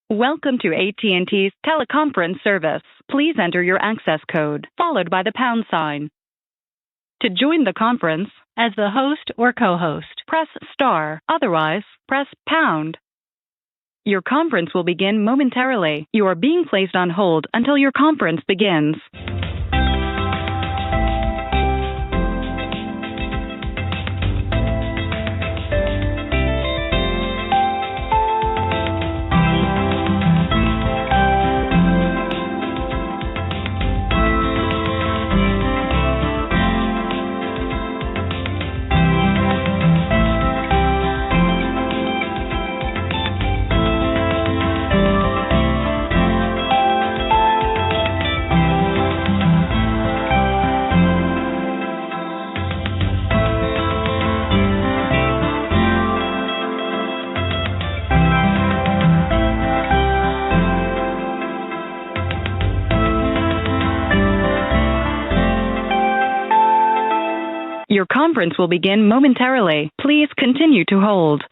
Welcome to AT&T's teleconference service. Please enter your access code, followed by the pound sign. To join the conference, as the host or co-host, press star. Otherwise, press pound. Your conference will begin momentarily. You are being placed on hold until your conference begins. Your conference will begin momentarily. Please continue to hold.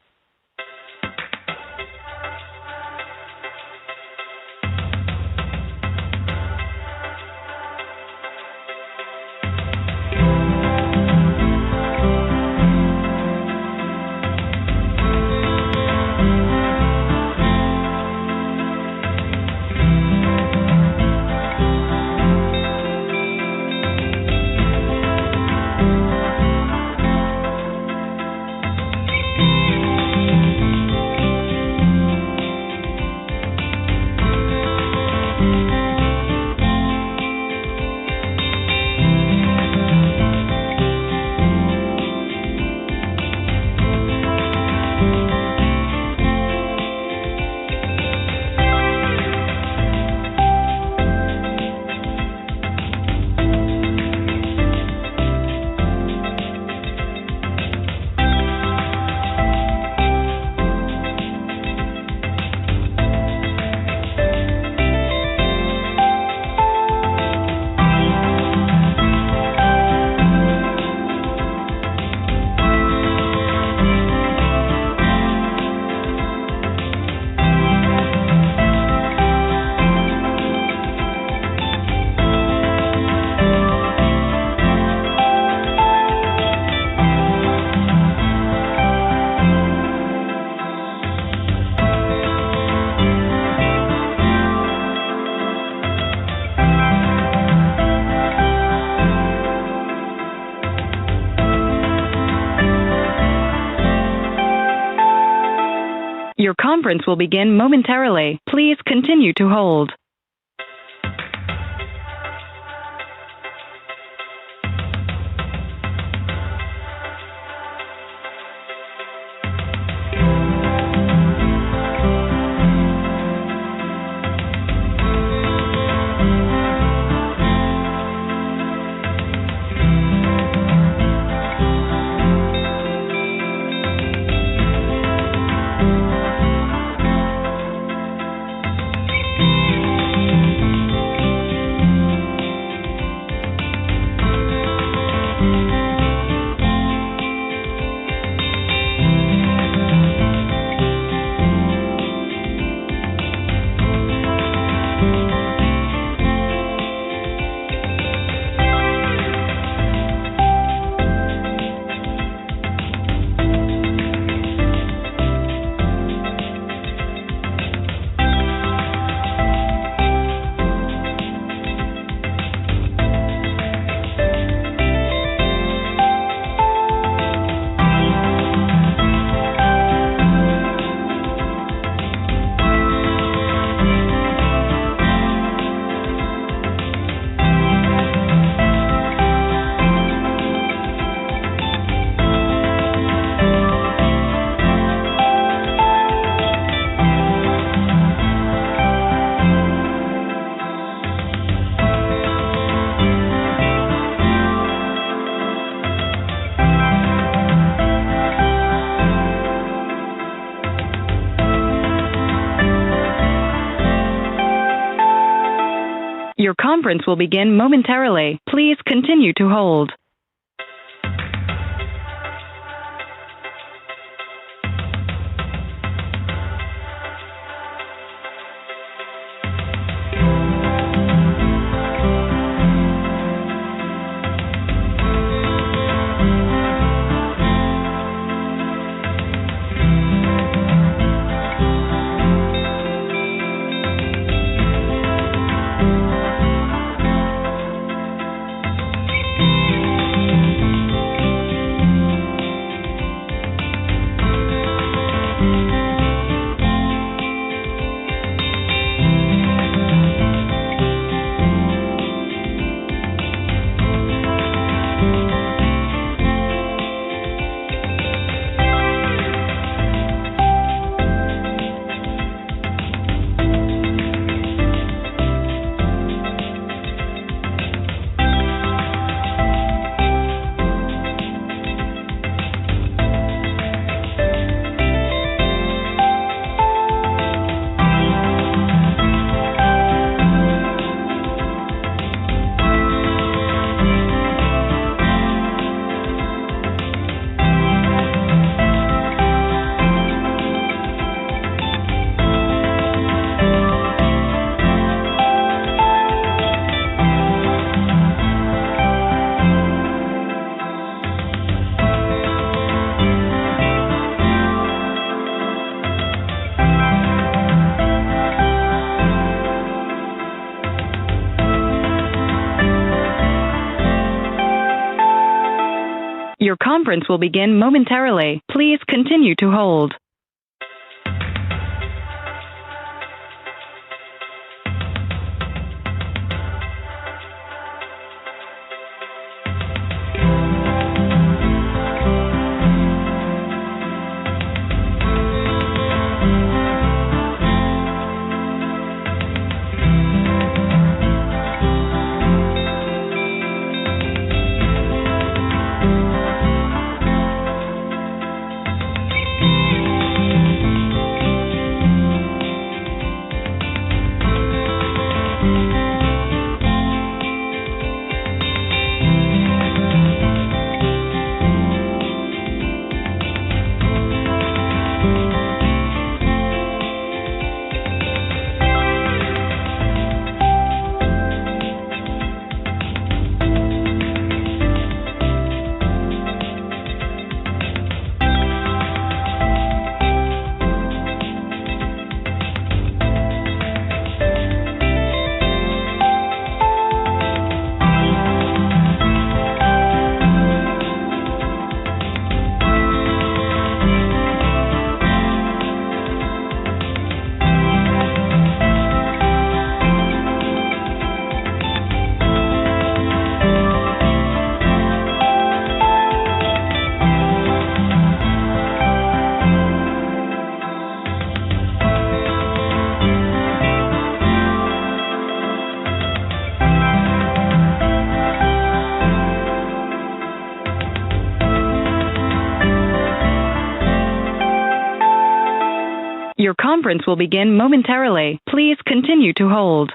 Your conference will begin momentarily. Please continue to hold. Your conference will begin momentarily. Please continue to hold. Your conference will begin momentarily. Please continue to hold. Your conference will begin momentarily. Please continue to hold.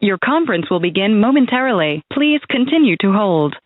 Your conference will begin momentarily. Please continue to hold.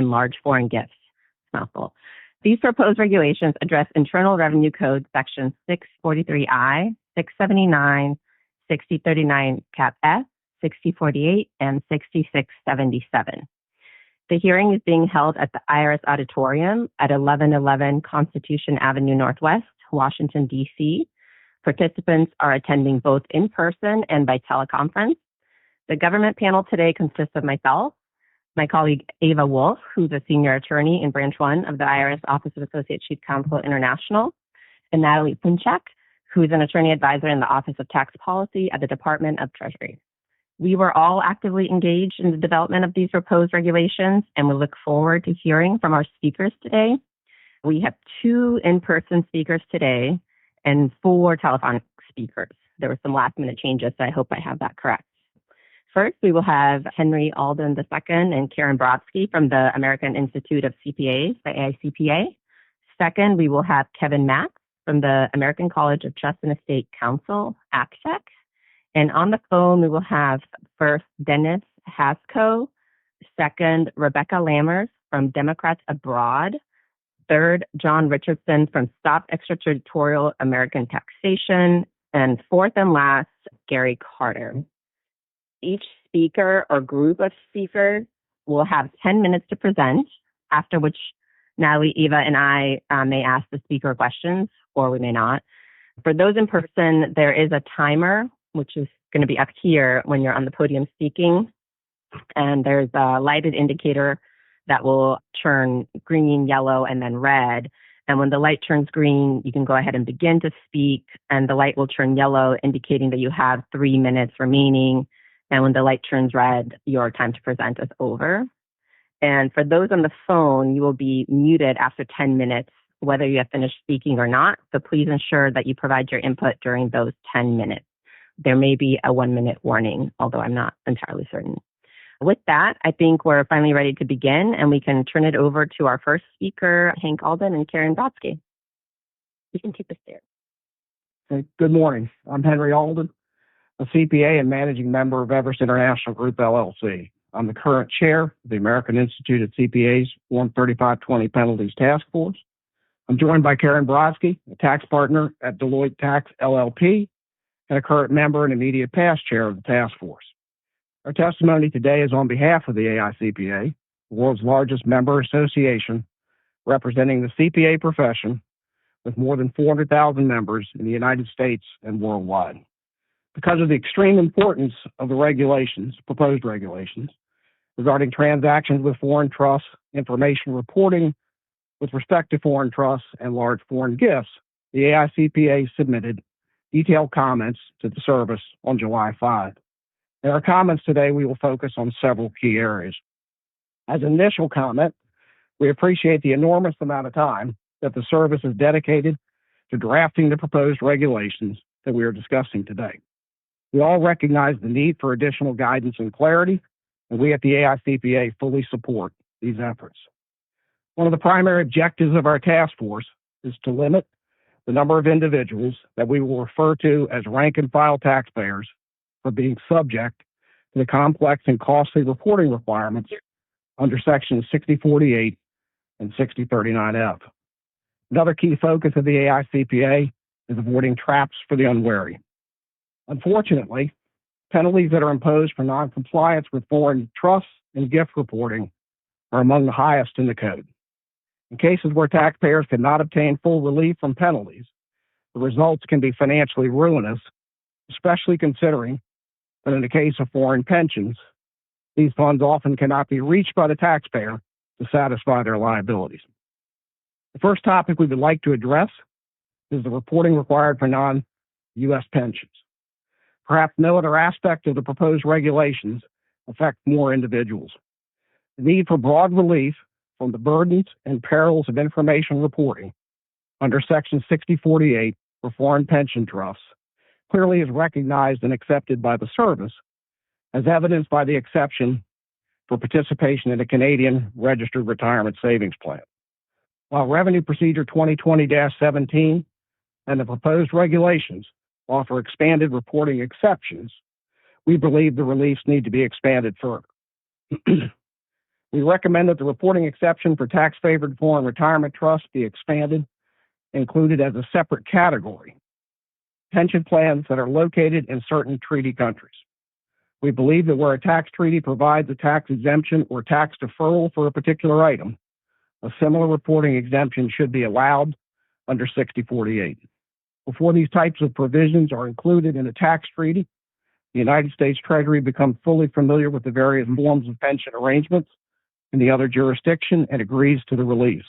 and large foreign gifts. Mouthful. These proposed regulations address Internal Revenue Code Sections 643I, 679, 6039 Cap F, 6048, and 6677. The hearing is being held at the IRS Auditorium at 1111 Constitution Avenue Northwest, Washington, D.C. Participants are attending both in person and by teleconference. The government panel today consists of myself, my colleague Ava Wolf, who's a senior attorney in Branch 1 of the IRS Office of Associate Chief Counsel International, and Natalie Punchak, who is an attorney advisor in the Office of Tax Policy at the Department of Treasury. We were all actively engaged in the development of these proposed regulations, and we look forward to hearing from our speakers today. We have 2 in-person speakers today and 4 telephonic speakers. There were some last-minute changes, so I hope I have that correct. First, we will have Alden II and Karen Brodsky from the American Institute of CPAs, the AICPA. Second, we will have Kevin Matz from the American College of Trust and Estate Counsel, ACTEC. And on the phone, we will have first Dennis Haszho, second Rebecca Lammers from Democrats Abroad, third John Richardson from Stop Extraterritorial American Taxation, and fourth and last, Gary Carter. Each speaker or group of speakers will have 10 minutes to present, after which Natalie, Eva, and I may ask the speaker questions, or we may not. For those in person, there is a timer, which is going to be up here when you're on the podium speaking. And there's a lighted indicator that will turn green, yellow, and then red. And when the light turns green, you can go ahead and begin to speak, and the light will turn yellow, indicating that you have 3 minutes remaining. And when the light turns red, your time to present is over. And for those on the phone, you will be muted after 10 minutes, whether you have finished speaking or not. So please ensure that you provide your input during those 10 minutes. There may be a 1-minute warning, although I'm not entirely certain. With that, I think we're finally ready to begin, and we can turn it over to our first speaker, Alden and Karen Brodsky. You can take the stairs. Good morning. I'm Henry Alden, a CPA and managing member of Everest International Group, LLC. I'm the current chair of the American Institute of CPAs 13520 Penalties Task Force. I'm joined by Karen Brodsky, a tax partner at Deloitte Tax LLP, and a current member and immediate past chair of the task force. Our testimony today is on behalf of the AICPA, the world's largest member association, representing the CPA profession with more than 400,000 members in the United States and worldwide. Because of the extreme importance of the regulations, proposed regulations, regarding transactions with foreign trusts, information reporting with respect to foreign trusts, and large foreign gifts, the AICPA submitted detailed comments to the service on July 5. In our comments today, we will focus on several key areas. As an initial comment, we appreciate the enormous amount of time that the service has dedicated to drafting the proposed regulations that we are discussing today. We all recognize the need for additional guidance and clarity, and we at the AICPA fully support these efforts. One of the primary objectives of our task force is to limit the number of individuals that we will refer to as rank-and-file taxpayers from being subject to the complex and costly reporting requirements under Sections 6048 and 6039F. Another key focus of the AICPA is avoiding traps for the unwary. Unfortunately, penalties that are imposed for noncompliance with foreign trusts and gift reporting are among the highest in the code. In cases where taxpayers cannot obtain full relief from penalties, the results can be financially ruinous, especially considering that in the case of foreign pensions, these funds often cannot be reached by the taxpayer to satisfy their liabilities. The first topic we would like to address is the reporting required for non-U.S. pensions. Perhaps no other aspect of the proposed regulations affect more individuals. The need for broad relief from the burdens and perils of information reporting under Section 6048 for foreign pension trusts clearly is recognized and accepted by the service, as evidenced by the exception for participation in a Canadian Registered Retirement Savings Plan. While Revenue Procedure 2020-17 and the proposed regulations offer expanded reporting exceptions, we believe the reliefs need to be expanded further. We recommend that the reporting exception for tax-favored foreign retirement trusts be expanded, included as a separate category, pension plans that are located in certain treaty countries. We believe that where a tax treaty provides a tax exemption or tax deferral for a particular item, a similar reporting exemption should be allowed under 6048. Before these types of provisions are included in a tax treaty, the United States Treasury becomes fully familiar with the various forms of pension arrangements in the other jurisdiction and agrees to the release.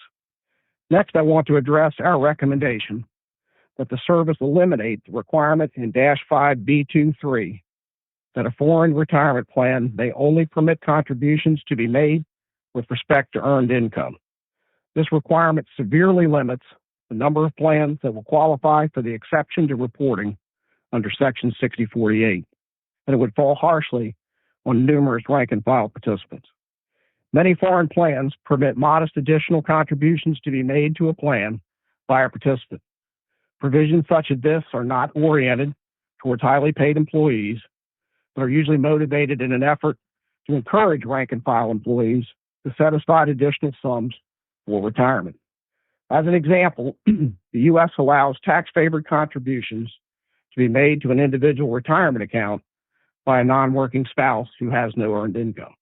Next, I want to address our recommendation that the service eliminate the requirement in -5B23 that a foreign retirement plan may only permit contributions to be made with respect to earned income. This requirement severely limits the number of plans that will qualify for the exception to reporting under Section 6048, and it would fall harshly on numerous rank-and-file participants. Many foreign plans permit modest additional contributions to be made to a plan by a participant. Provisions such as this are not oriented towards highly paid employees, but are usually motivated in an effort to encourage rank-and-file employees to set aside additional sums for retirement. As an example, the U.S. allows tax-favored contributions to be made to an individual retirement account by a non-working spouse who has no earned income.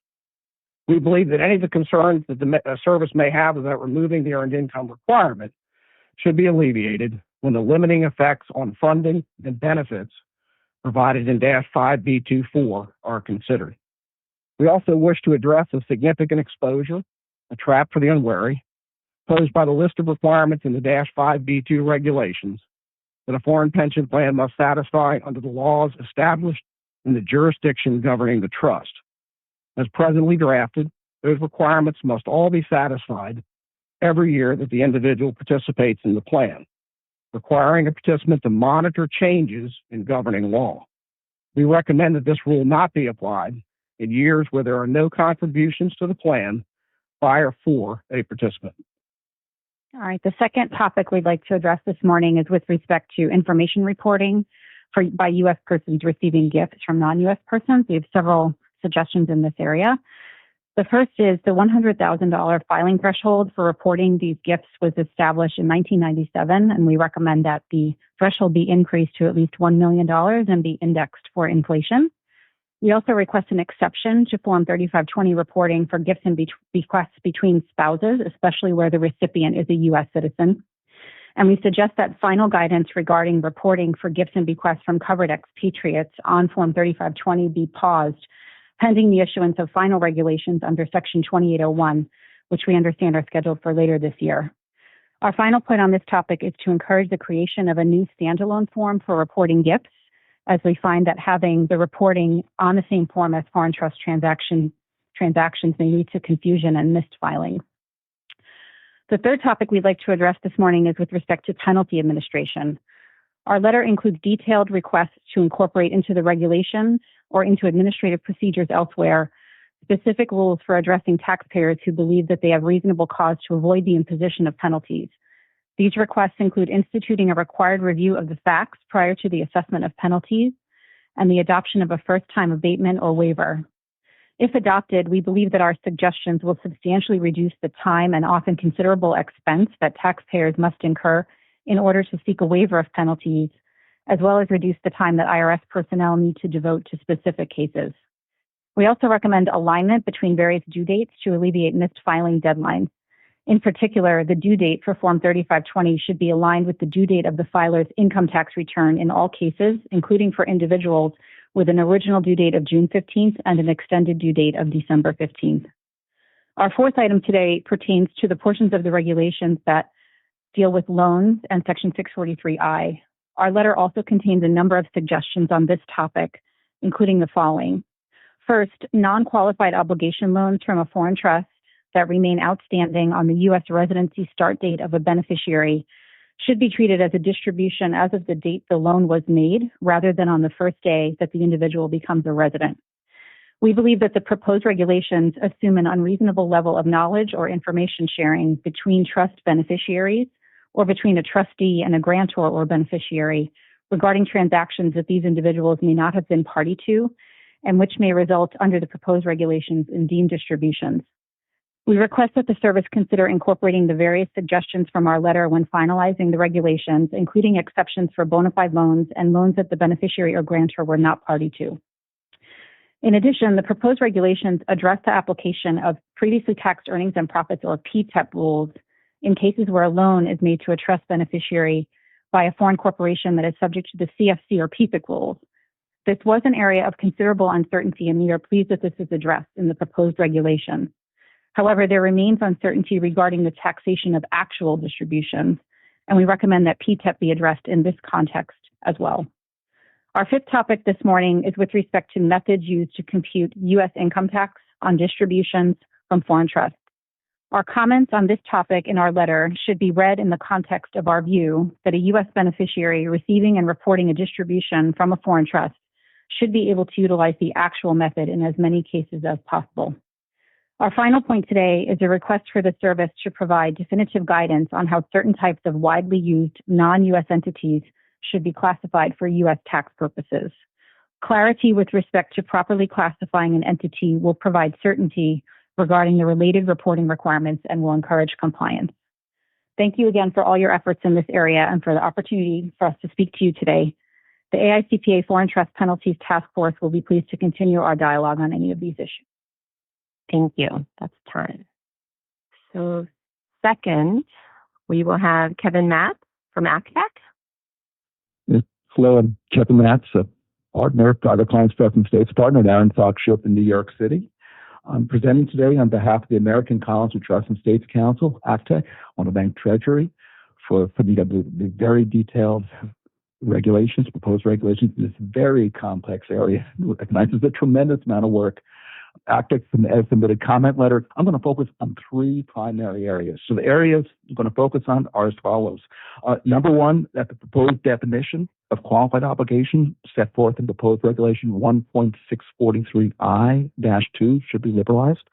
We believe that any of the concerns that the service may have about removing the earned income requirement should be alleviated when the limiting effects on funding and benefits provided in -5B24 are considered. We also wish to address a significant exposure, a trap for the unwary, posed by the list of requirements in the -5B2 regulations that a foreign pension plan must satisfy under the laws established in the jurisdiction governing the trust. As presently drafted, those requirements must all be satisfied every year that the individual participates in the plan, requiring a participant to monitor changes in governing law. We recommend that this rule not be applied in years where there are no contributions to the plan by or for a participant. All right, the second topic we'd like to address this morning is with respect to information reporting by U.S. persons receiving gifts from non-U.S. persons. We have several suggestions in this area. The first is the $100,000 filing threshold for reporting these gifts was established in 1997, and we recommend that the threshold be increased to at least $1 million and be indexed for inflation. We also request an exception to Form 3520 reporting for gifts and bequests between spouses, especially where the recipient is a U.S. citizen. And we suggest that final guidance regarding reporting for gifts and bequests from covered expatriates on Form 3520 be paused pending the issuance of final regulations under Section 2801, which we understand are scheduled for later this year. Our final point on this topic is to encourage the creation of a new standalone form for reporting gifts, as we find that having the reporting on the same form as foreign trust transactions may lead to confusion and missed filing. The third topic we'd like to address this morning is with respect to penalty administration. Our letter includes detailed requests to incorporate into the regulations or into administrative procedures elsewhere specific rules for addressing taxpayers who believe that they have reasonable cause to avoid the imposition of penalties. These requests include instituting a required review of the facts prior to the assessment of penalties and the adoption of a first-time abatement or waiver. If adopted, we believe that our suggestions will substantially reduce the time and often considerable expense that taxpayers must incur in order to seek a waiver of penalties, as well as reduce the time that IRS personnel need to devote to specific cases. We also recommend alignment between various due dates to alleviate missed filing deadlines. In particular, the due date for Form 3520 should be aligned with the due date of the filer's income tax return in all cases, including for individuals with an original due date of June 15th and an extended due date of December 15th. Our fourth item today pertains to the portions of the regulations that deal with loans and Section 643I. Our letter also contains a number of suggestions on this topic, including the following. First, non-qualified obligation loans from a foreign trust that remain outstanding on the U.S. residency start date of a beneficiary should be treated as a distribution as of the date the loan was made, rather than on the first day that the individual becomes a resident. We believe that the proposed regulations assume an unreasonable level of knowledge or information sharing between trust beneficiaries or between a trustee and a grantor or beneficiary regarding transactions that these individuals may not have been party to and which may result under the proposed regulations in deemed distributions. We request that the service consider incorporating the various suggestions from our letter when finalizing the regulations, including exceptions for bona fide loans and loans that the beneficiary or grantor were not party to. In addition, the proposed regulations address the application of previously taxed earnings and profits, or PTEP rules, in cases where a loan is made to a trust beneficiary by a foreign corporation that is subject to the CFC or PFIC rules. This was an area of considerable uncertainty, and we are pleased that this is addressed in the proposed regulation. However, there remains uncertainty regarding the taxation of actual distributions, and we recommend that PTEP be addressed in this context as well. Our fifth topic this morning is with respect to methods used to compute U.S. income tax on distributions from foreign trusts. Our comments on this topic in our letter should be read in the context of our view that a U.S. beneficiary receiving and reporting a distribution from a foreign trust should be able to utilize the actual method in as many cases as possible. Our final point today is a request for the service to provide definitive guidance on how certain types of widely used non-U.S. entities should be classified for U.S. tax purposes. Clarity with respect to properly classifying an entity will provide certainty regarding the related reporting requirements and will encourage compliance. Thank you again for all your efforts in this area and for the opportunity for us to speak to you today. The AICPA Foreign Trust Penalties Task Force will be pleased to continue our dialogue on any of these issues. Thank you. That's time. So second, we will have Kevin Matz from ACPA. Hello, I'm Kevin Matz, a partner, private clients trust and states partner at Aaron Foxship in New York City. I'm presenting today on behalf of the American College of Trust and States Council, ACTA. I want to thank Treasury for putting together the very detailed regulations, proposed regulations in this very complex area. It recognizes a tremendous amount of work. ACTA submitted comment letter. I'm going to focus on three primary areas. So the areas I'm going to focus on are as follows. Number one, that the proposed definition of qualified obligation set forth in proposed regulation 1.643I-2 should be liberalized.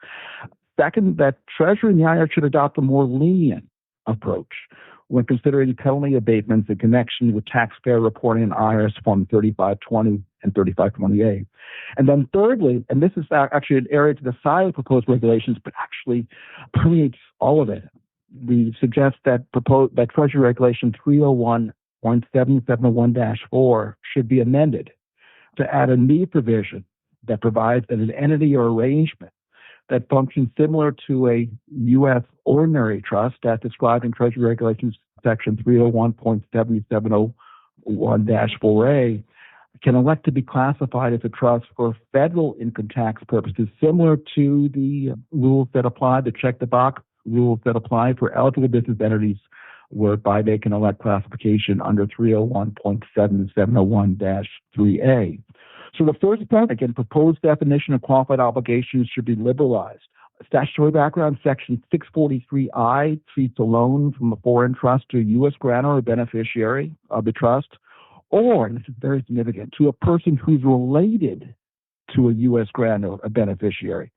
Second, that Treasury and the IRS should adopt a more lenient approach when considering penalty abatements in connection with taxpayer reporting in IRS Form 3520 and 3520A. And then thirdly, and this is actually an area to the side of proposed regulations, but actually permeates all of it, we suggest that Treasury Regulation 301.7701-4 should be amended to add a new provision that provides that an entity or arrangement that functions similar to a U.S. ordinary trust as described in Treasury Regulations Section 301.7701-4A can elect to be classified as a trust for federal income tax purposes, similar to the rules that apply, the check-the-box rules that apply for eligible business entities, whereby they can elect classification under 301.7701-3A. So the first point, again, proposed definition of qualified obligations should be liberalized. Statutory background, Section 643I treats a loan from a foreign trust to a U.S. grantor or beneficiary of the trust, or, and this is very significant, to a person who's related to a U.S. grantor or beneficiary,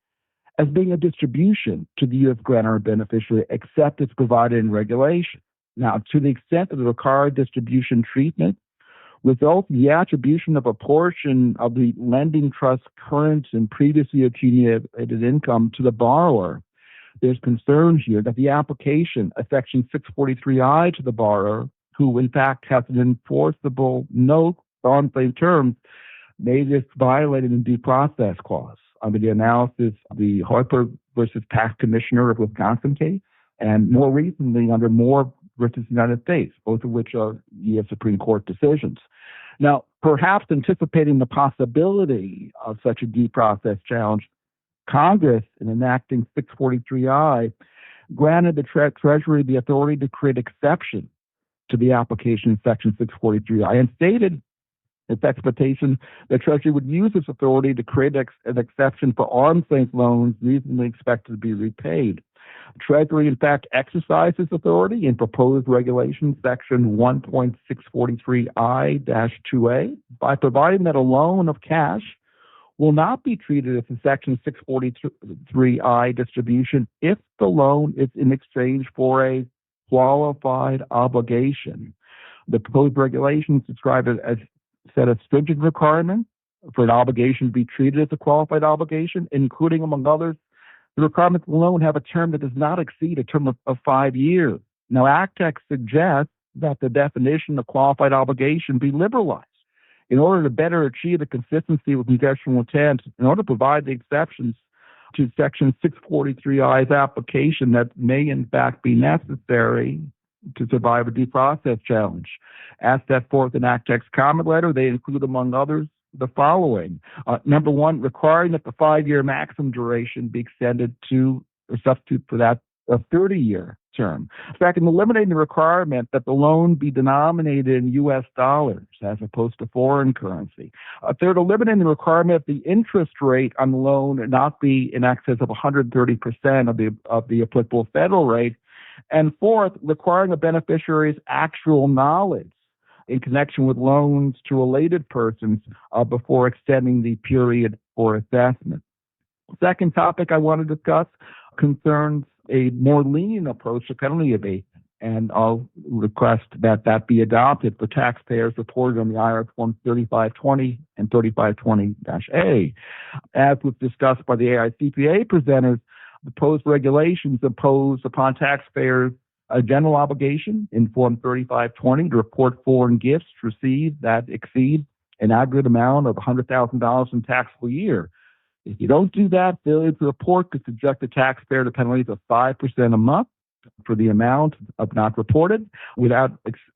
as being a distribution to the U.S. grantor or beneficiary, except it's provided in regulation. Now, to the extent of the required distribution treatment results in the attribution of a portion of the lending trust's current and previously accumulated income to the borrower, there's concern here that the application of Section 643I to the borrower, who in fact has an enforceable note on same terms, may just violate an due process clause under the analysis of the Harper versus Tax Commissioner of Wisconsin case, and more recently under Moore versus United States, both of which are U.S. Supreme Court decisions. Now, perhaps anticipating the possibility of such a due process challenge, Congress, in enacting 643I, granted the Treasury the authority to create exception to the application of Section 643I and stated its expectation that Treasury would use this authority to create an exception for arm's length loans reasonably expected to be repaid. Treasury, in fact, exercised this authority in proposed regulation Section 1.643I-2A by providing that a loan of cash will not be treated as a Section 643I distribution if the loan is in exchange for a qualified obligation. The proposed regulations describe it as a set of stringent requirements for an obligation to be treated as a qualified obligation, including, among others, The requirements of the loan have a term that does not exceed a term of 5 years. Now, ACTEC suggests that the definition of qualified obligation be liberalized in order to better achieve the consistency with congressional intent, in order to provide the exceptions to Section 643I's application that may in fact be necessary to survive a due process challenge. As set forth in ACTEC's comment letter, they include, among others, the following. Number one, requiring that the 5-year maximum duration be extended to or substitute for that a 30-year term. Second, eliminating the requirement that the loan be denominated in U.S. dollars as opposed to foreign currency. Third, eliminating the requirement that the interest rate on the loan not be in excess of 130% of the applicable federal rate. And fourth, requiring a beneficiary's actual knowledge in connection with loans to related persons before extending the period for assessment. Second topic I want to discuss concerns a more lenient approach to penalty abatement, and I'll request that that be adopted for taxpayers reported on the IRS Forms 3520 and 3520-A. As was discussed by the AICPA presenters, the proposed regulations impose upon taxpayers a general obligation in Form 3520 to report foreign gifts received that exceed an aggregate amount of $100,000 in taxable year. If you don't do that, failure to report could subject the taxpayer to penalties of 5% a month for the amount of not reported, without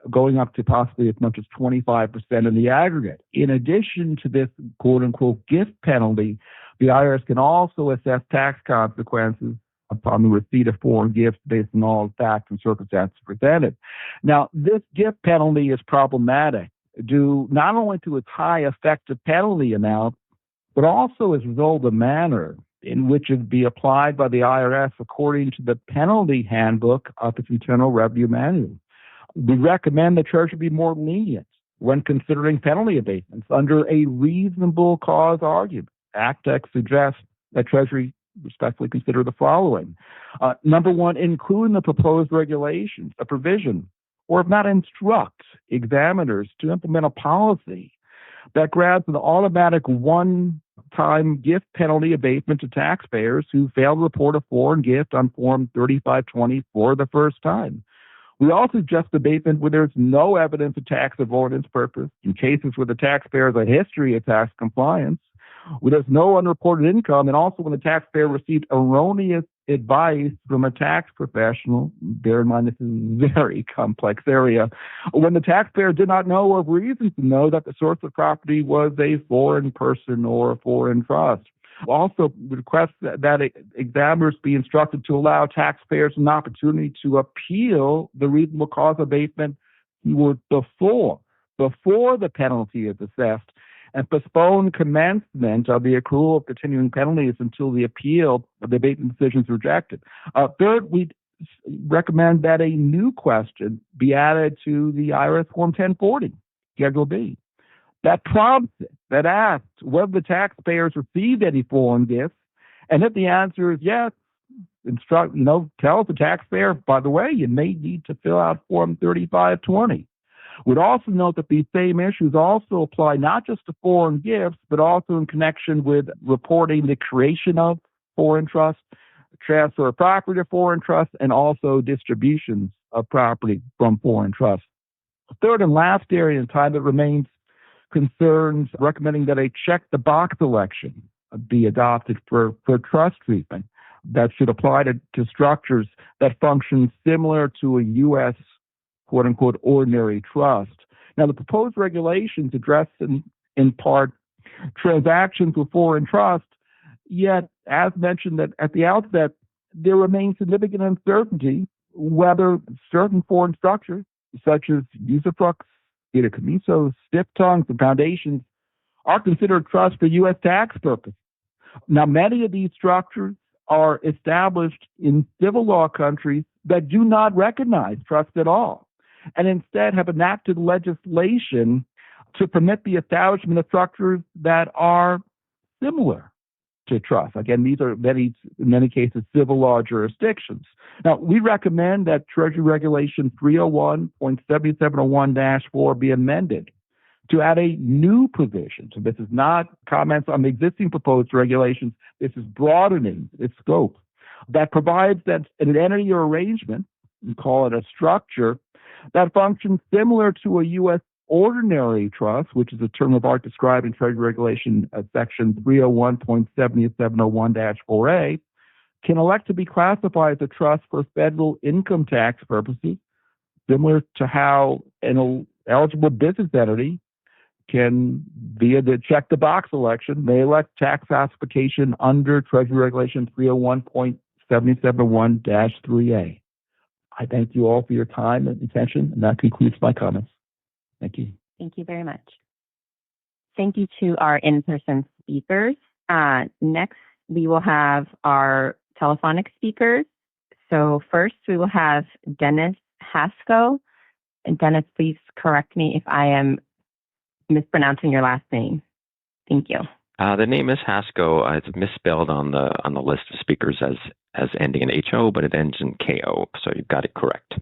going up to possibly as much as 25% in the aggregate. In addition to this quote-unquote gift penalty, the IRS can also assess tax consequences upon the receipt of foreign gifts based on all facts and circumstances presented. Now, this gift penalty is problematic due not only to its high effective penalty amount, but also as a result of the manner in which it be applied by the IRS according to the penalty handbook of its Internal Revenue Manual. We recommend the Treasury be more lenient when considering penalty abatements under a reasonable cause argument. ACTEC suggests that Treasury respectfully consider the following. Number one, include in the proposed regulations a provision, or if not instruct, examiners to implement a policy that grants an automatic one-time gift penalty abatement to taxpayers who fail to report a foreign gift on Form 3520 for the first time. We also suggest abatement where there's no evidence of tax avoidance purpose, in cases where the taxpayer has a history of tax compliance, where there's no unreported income, and also when the taxpayer received erroneous advice from a tax professional. Bear in mind, this is a very complex area. When the taxpayer did not know or have reason to know that the source of property was a foreign person or a foreign trust. Also, we request that examiners be instructed to allow taxpayers an opportunity to appeal the reasonable cause abatement before the penalty is assessed, and postpone commencement of the accrual of continuing penalties until the appeal of the abatement decision is rejected. Third, we recommend that a new question be added to the IRS Form 1040, Schedule B, that prompts it, that asks whether the taxpayers received any foreign gifts, and if the answer is yes, tell the taxpayer, by the way, you may need to fill out Form 3520. We'd also note that these same issues also apply not just to foreign gifts, but also in connection with reporting the creation of foreign trusts, transfer of property to foreign trusts, and also distributions of property from foreign trusts. Third and last area in time that remains concerns recommending that a check-the-box election be adopted for trust treatment that should apply to structures that function similar to a U.S. quote-unquote ordinary trust. Now, the proposed regulations address in part transactions with foreign trust, yet, as mentioned at the outset, there remains significant uncertainty whether certain foreign structures, such as usufructs, fideicomisos, diphthongs, and foundations, are considered trusts for U.S. tax purposes. Now, many of these structures are established in civil law countries that do not recognize trusts at all, and instead have enacted legislation to permit the establishment of structures that are similar to trust. Again, these are in many cases civil law jurisdictions. Now, we recommend that Treasury Regulation 301.7701-4 be amended to add a new provision. So this is not comments on the existing proposed regulations. This is broadening its scope. that provides that an entity or arrangement, we call it a structure, that functions similar to a U.S. ordinary trust, which is a term of art described in Treasury Regulation Section 301.7701-4A, can elect to be classified as a trust for federal income tax purposes, similar to how an eligible business entity can, via the check-the-box election, may elect tax classification under Treasury Regulation 301.771-3A. I thank you all for your time and attention, and that concludes my comments. Thank you. Thank you very much. Thank you to our in-person speakers. Next, we will have our telephonic speakers. So first, we will have Dennis Haszho. And Dennis, please correct me if I am mispronouncing your last name. Thank you. The name is Haszho. It's misspelled on the list of speakers as ending in HO, but it ends in KO, so you've got it correct.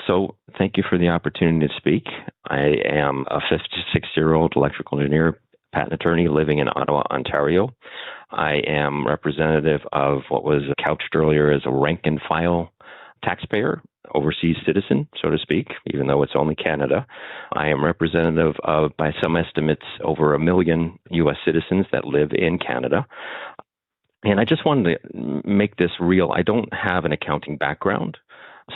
So thank you for the opportunity to speak. I am a 56-year-old electrical engineer, patent attorney living in Ottawa, Ontario. I am representative of what was couched earlier as a rank-and-file taxpayer, overseas citizen, so to speak, even though it's only Canada. I am representative of, by some estimates, over 1 million U.S. citizens that live in Canada. And I just wanted to make this real. I don't have an accounting background,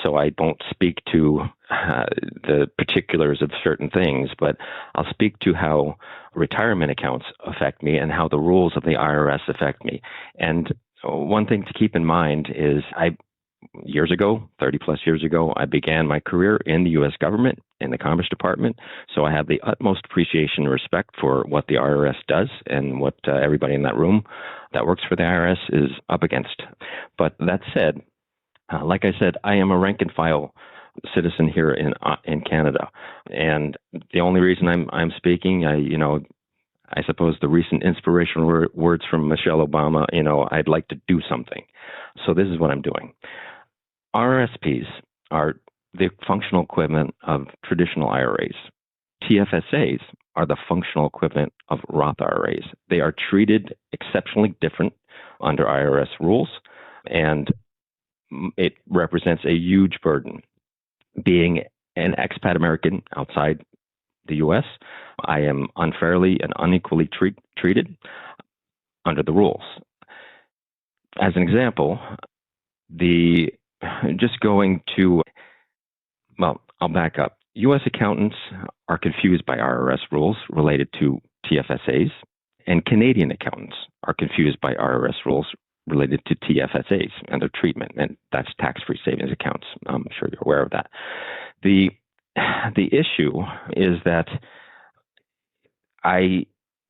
so I don't speak to the particulars of certain things, but I'll speak to how retirement accounts affect me and how the rules of the IRS affect me. And one thing to keep in mind is years ago, 30 plus years ago, I began my career in the U.S. government, in the Commerce Department. So I have the utmost appreciation and respect for what the IRS does and what everybody in that room that works for the IRS is up against. But that said, like I said, I am a rank and file citizen here in Canada. And the only reason I'm speaking, I suppose the recent inspirational words from Michelle Obama, I'd like to do something. So this is what I'm doing. RRSPs are the functional equivalent of traditional IRAs. TFSAs are the functional equivalent of Roth IRAs. They are treated exceptionally different under IRS rules, and it represents a huge burden. Being an expat American outside the U.S., I am unfairly and unequally treated under the rules. As an example, I'll back up. U.S. accountants are confused by IRS rules related to TFSAs, and Canadian accountants are confused by IRS rules related to TFSAs and their treatment, and that's tax-free savings accounts. I'm sure you're aware of that. The issue is that I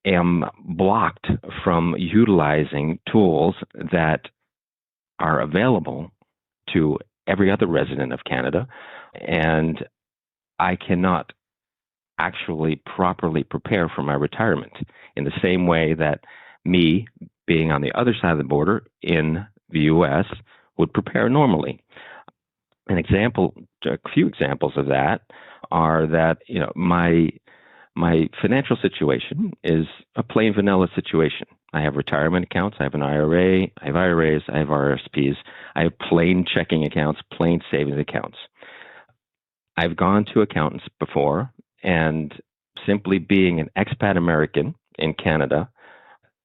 am blocked from utilizing tools that are available to every other resident of Canada, and I cannot actually properly prepare for my retirement in the same way that me, being on the other side of the border in the U.S., would prepare normally. A few examples of that are that my financial situation is a plain vanilla situation. I have retirement accounts, I have an IRA, I have IRAs, I have RSPs, I have plain checking accounts, plain savings accounts. I've gone to accountants before, and simply being an expat American in Canada,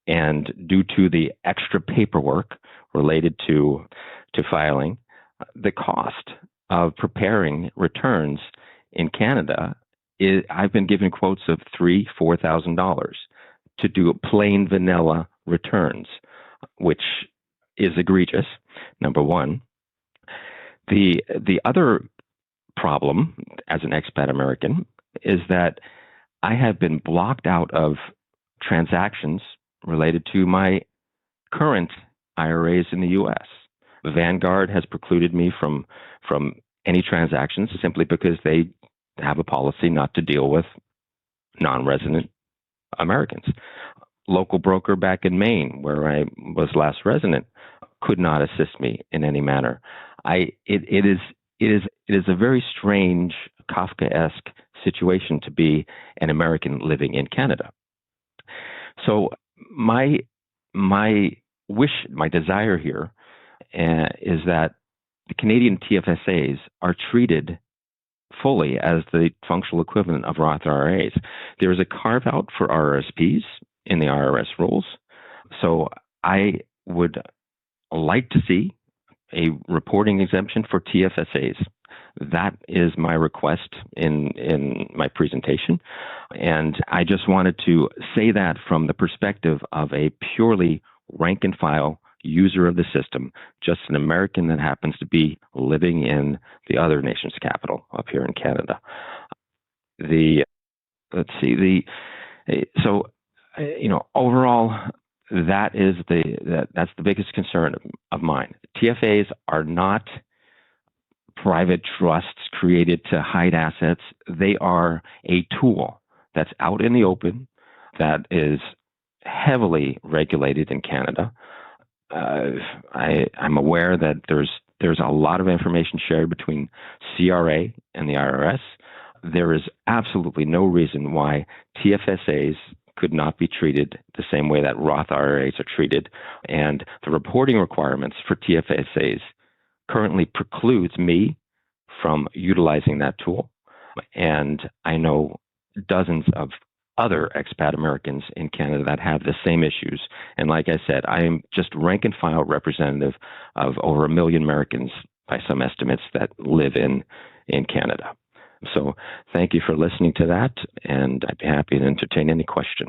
and due to the extra paperwork related to filing, the cost of preparing returns in Canada I've been given quotes of $3,000-$4,000 to do plain vanilla returns, which is egregious, number one. The other problem as an expat American is that I have been blocked out of transactions related to my current IRAs in the U.S. Vanguard has precluded me from any transactions simply because they have a policy not to deal with non-resident Americans. Local broker back in Maine, where I was last resident, could not assist me in any manner. It is a very strange Kafkaesque situation to be an American living in Canada. So my wish, my desire here, is that the Canadian TFSAs are treated fully as the functional equivalent of Roth IRAs. There is a carve out for RRSPs in the IRS rules. So I would like to see a reporting exemption for TFSAs. That is my request in my presentation. And I just wanted to say that from the perspective of a purely rank and file user of the system, just an American that happens to be living in the other nation's capital up here in Canada. Overall, that's the biggest concern of mine. TFAs are not private trusts created to hide assets. They are a tool that's out in the open, that is heavily regulated in Canada. I'm aware that there's a lot of information shared between CRA and the IRS. There is absolutely no reason why TFSAs could not be treated the same way that Roth IRAs are treated. And the reporting requirements for TFSAs currently precludes me from utilizing that tool. And I know dozens of other expat Americans in Canada that have the same issues. And like I said, I am just rank and file representative of over 1 million Americans by some estimates that live in Canada. So thank you for listening to that, and I'd be happy to entertain any question.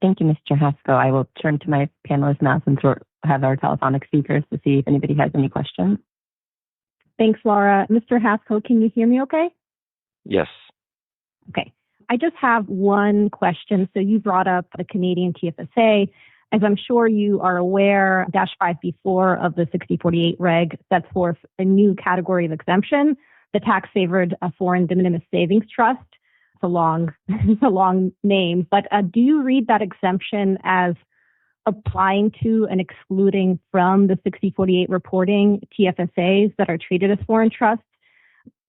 Thank you, Mr. Haszho. I will turn to my panelists now since we have our telephonic speakers to see if anybody has any questions. Thanks, Laura. Mr. Haszho, can you hear me okay? Yes. Okay. I just have one question. So you brought up the Canadian TFSA. As I'm sure you are aware, -5B4 of the 6048 reg sets forth a new category of exemption, the tax-favored foreign de minimis savings trust. It's a long name, but do you read that exemption as applying to and excluding from the 6048 reporting TFSAs that are treated as foreign trusts?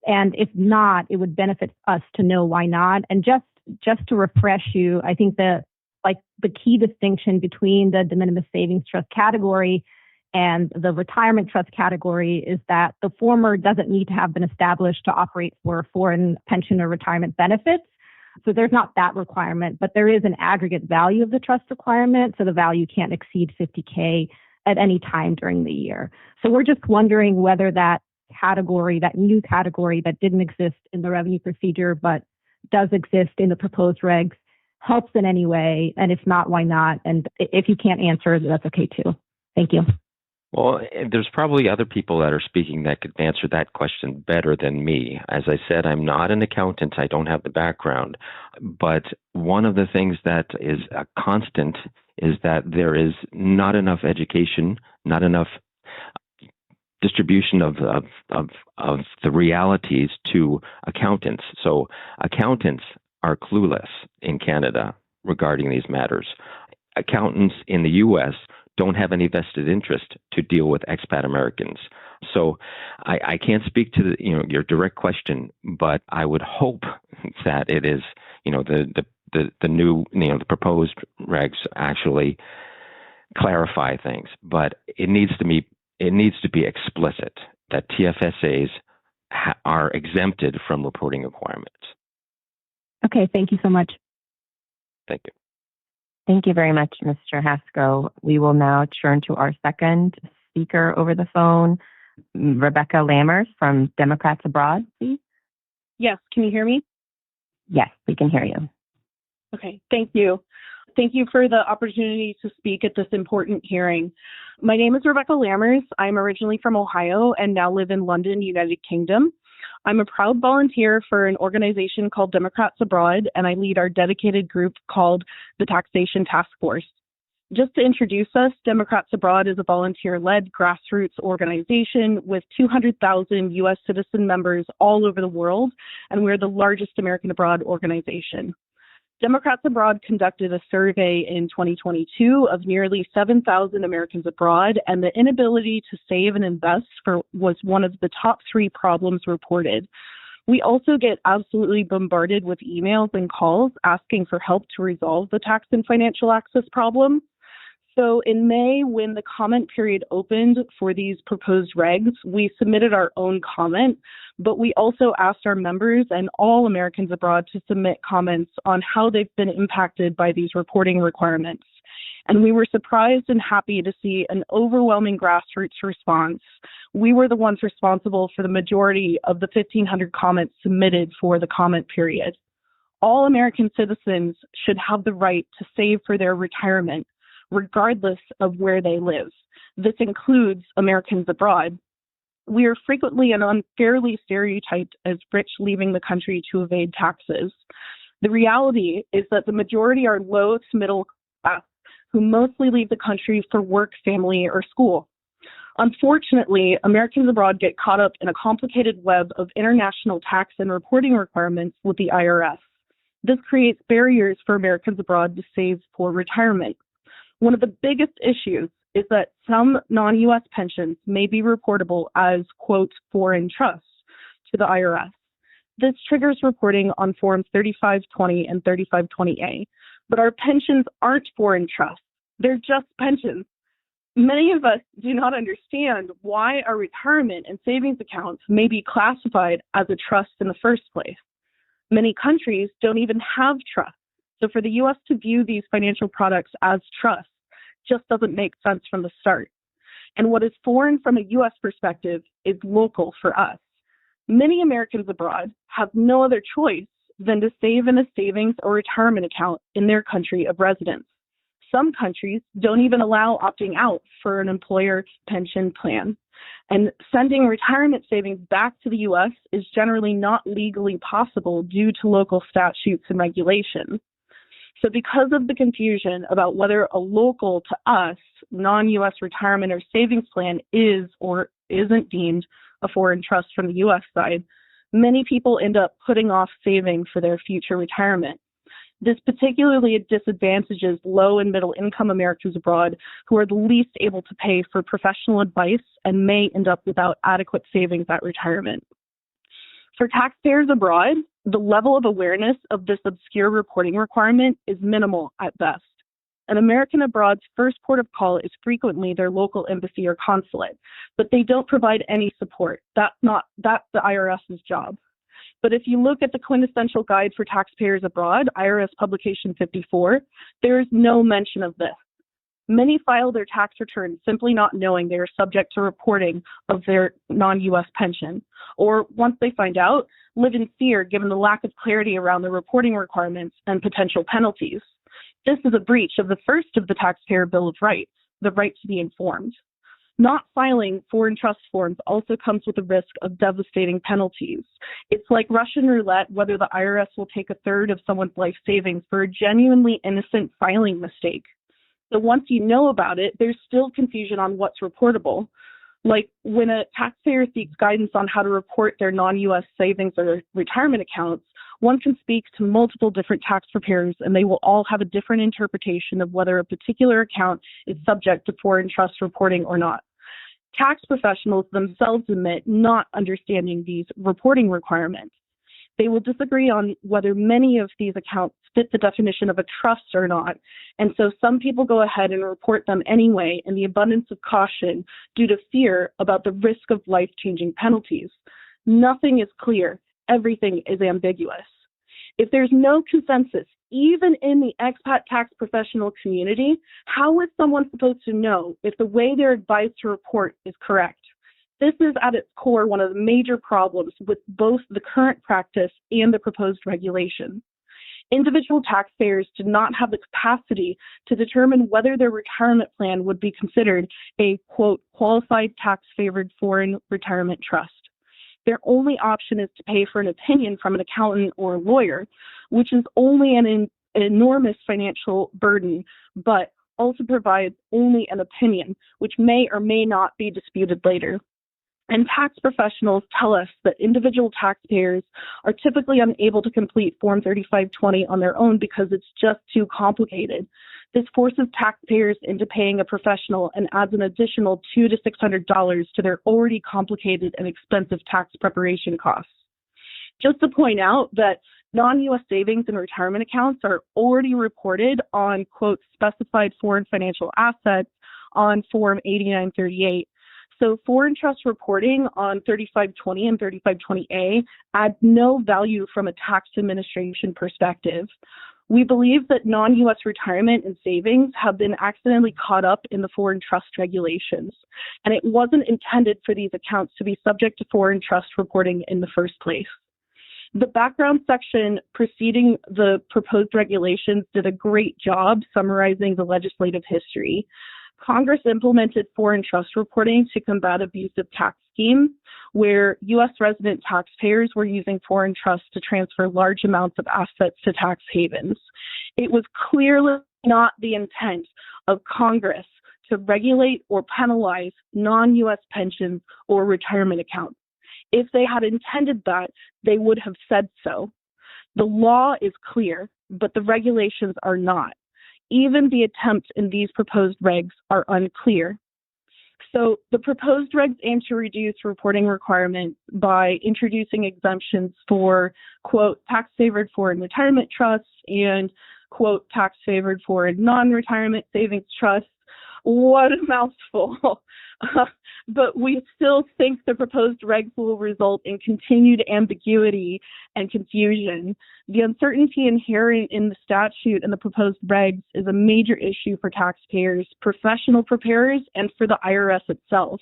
And if not, it would benefit us to know why not. And just to refresh you, I think the key distinction between the de minimis savings trust category and the retirement trust category is that the former doesn't need to have been established to operate for foreign pension or retirement benefits. So there's not that requirement, but there is an aggregate value of the trust requirement. So the value can't exceed $50K at any time during the year. So we're just wondering whether that category, that new category that didn't exist in the revenue procedure, but does exist in the proposed regs, helps in any way. And if not, why not? And if you can't answer, that's okay too. Thank you. Well, there's probably other people that are speaking that could answer that question better than me. As I said, I'm not an accountant. I don't have the background. But one of the things that is a constant is that there is not enough education, not enough distribution of the realities to accountants. So accountants are clueless in Canada regarding these matters. Accountants in the U.S. don't have any vested interest to deal with expat Americans. So I can't speak to your direct question, but I would hope that it is, the new, the proposed regs actually clarify things. But it needs to be explicit that TFSAs are exempted from reporting requirements. Okay, thank you so much. Thank you. Thank you very much, Mr. Haszho. We will now turn to our second speaker over the phone, Rebecca Lammers from Democrats Abroad, please. Yes, can you hear me? Yes, we can hear you. Okay, thank you. Thank you for the opportunity to speak at this important hearing. My name is Rebecca Lammers. I'm originally from Ohio and now live in London, United Kingdom. I'm a proud volunteer for an organization called Democrats Abroad, and I lead our dedicated group called the Taxation Task Force. Just to introduce us, Democrats Abroad is a volunteer-led grassroots organization with 200,000 U.S. citizen members all over the world, and we're the largest American abroad organization. Democrats Abroad conducted a survey in 2022 of nearly 7,000 Americans abroad, and the inability to save and invest was one of the top 3 problems reported. We also get absolutely bombarded with emails and calls asking for help to resolve the tax and financial access problem. So in May, when the comment period opened for these proposed regs, we submitted our own comment, but we also asked our members and all Americans abroad to submit comments on how they've been impacted by these reporting requirements. And we were surprised and happy to see an overwhelming grassroots response. We were the ones responsible for the majority of the 1,500 comments submitted for the comment period. All American citizens should have the right to save for their retirement, regardless of where they live. This includes Americans abroad. We are frequently and unfairly stereotyped as rich leaving the country to evade taxes. The reality is that the majority are low to middle class, who mostly leave the country for work, family, or school. Unfortunately, Americans abroad get caught up in a complicated web of international tax and reporting requirements with the IRS. This creates barriers for Americans abroad to save for retirement. One of the biggest issues is that some non-U.S. pensions may be reportable as, quote, foreign trusts to the IRS. This triggers reporting on Forms 3520 and 3520A. But our pensions aren't foreign trusts. They're just pensions. Many of us do not understand why our retirement and savings accounts may be classified as a trust in the first place. Many countries don't even have trusts. So for the U.S. to view these financial products as trusts just doesn't make sense from the start. And what is foreign from a U.S. perspective is local for us. Many Americans abroad have no other choice than to save in a savings or retirement account in their country of residence. Some countries don't even allow opting out for an employer pension plan. And sending retirement savings back to the U.S. is generally not legally possible due to local statutes and regulations. So because of the confusion about whether a local to us non-U.S. retirement or savings plan is or isn't deemed a foreign trust from the U.S. side, many people end up putting off saving for their future retirement. This particularly disadvantages low and middle income Americans abroad who are the least able to pay for professional advice and may end up without adequate savings at retirement. For taxpayers abroad, the level of awareness of this obscure reporting requirement is minimal at best. An American abroad's first port of call is frequently their local embassy or consulate, but they don't provide any support. That's the IRS's job. But if you look at the quintessential guide for taxpayers abroad, IRS Publication 54, there is no mention of this. Many file their tax returns simply not knowing they are subject to reporting of their non-U.S. pension, or once they find out, live in fear given the lack of clarity around the reporting requirements and potential penalties. This is a breach of the first of the Taxpayer Bill of Rights, the right to be informed. Not filing foreign trust forms also comes with a risk of devastating penalties. It's like Russian roulette whether the IRS will take a third of someone's life savings for a genuinely innocent filing mistake. So once you know about it, there's still confusion on what's reportable. Like when a taxpayer seeks guidance on how to report their non-U.S. savings or retirement accounts, one can speak to multiple different tax preparers and they will all have a different interpretation of whether a particular account is subject to foreign trust reporting or not. Tax professionals themselves admit not understanding these reporting requirements. They will disagree on whether many of these accounts fit the definition of a trust or not, and so some people go ahead and report them anyway in the abundance of caution due to fear about the risk of life-changing penalties. Nothing is clear. Everything is ambiguous. If there's no consensus, even in the expat tax professional community, how is someone supposed to know if the way they're advised to report is correct? This is at its core one of the major problems with both the current practice and the proposed regulation. Individual taxpayers do not have the capacity to determine whether their retirement plan would be considered a, quote, qualified tax-favored foreign retirement trust. Their only option is to pay for an opinion from an accountant or a lawyer, which is only an enormous financial burden, but also provides only an opinion, which may or may not be disputed later. And tax professionals tell us that individual taxpayers are typically unable to complete Form 3520 on their own because it's just too complicated. This forces taxpayers into paying a professional and adds an additional $200 to $600 to their already complicated and expensive tax preparation costs. Just to point out that non-U.S. savings and retirement accounts are already reported on, quote, specified foreign financial assets on Form 8938. So foreign trust reporting on 3520 and 3520A adds no value from a tax administration perspective. We believe that non-U.S. retirement and savings have been accidentally caught up in the foreign trust regulations, and it wasn't intended for these accounts to be subject to foreign trust reporting in the first place. The background section preceding the proposed regulations did a great job summarizing the legislative history. Congress implemented foreign trust reporting to combat abusive tax schemes where U.S. resident taxpayers were using foreign trusts to transfer large amounts of assets to tax havens. It was clearly not the intent of Congress to regulate or penalize non-U.S. pensions or retirement accounts. If they had intended that, they would have said so. The law is clear, but the regulations are not. Even the attempts in these proposed regs are unclear. So the proposed regs aim to reduce reporting requirements by introducing exemptions for, quote, tax-favored foreign retirement trusts and, quote, tax-favored foreign non-retirement savings trusts. What a mouthful. But we still think the proposed regs will result in continued ambiguity and confusion. The uncertainty inherent in the statute and the proposed regs is a major issue for taxpayers, professional preparers, and for the IRS itself.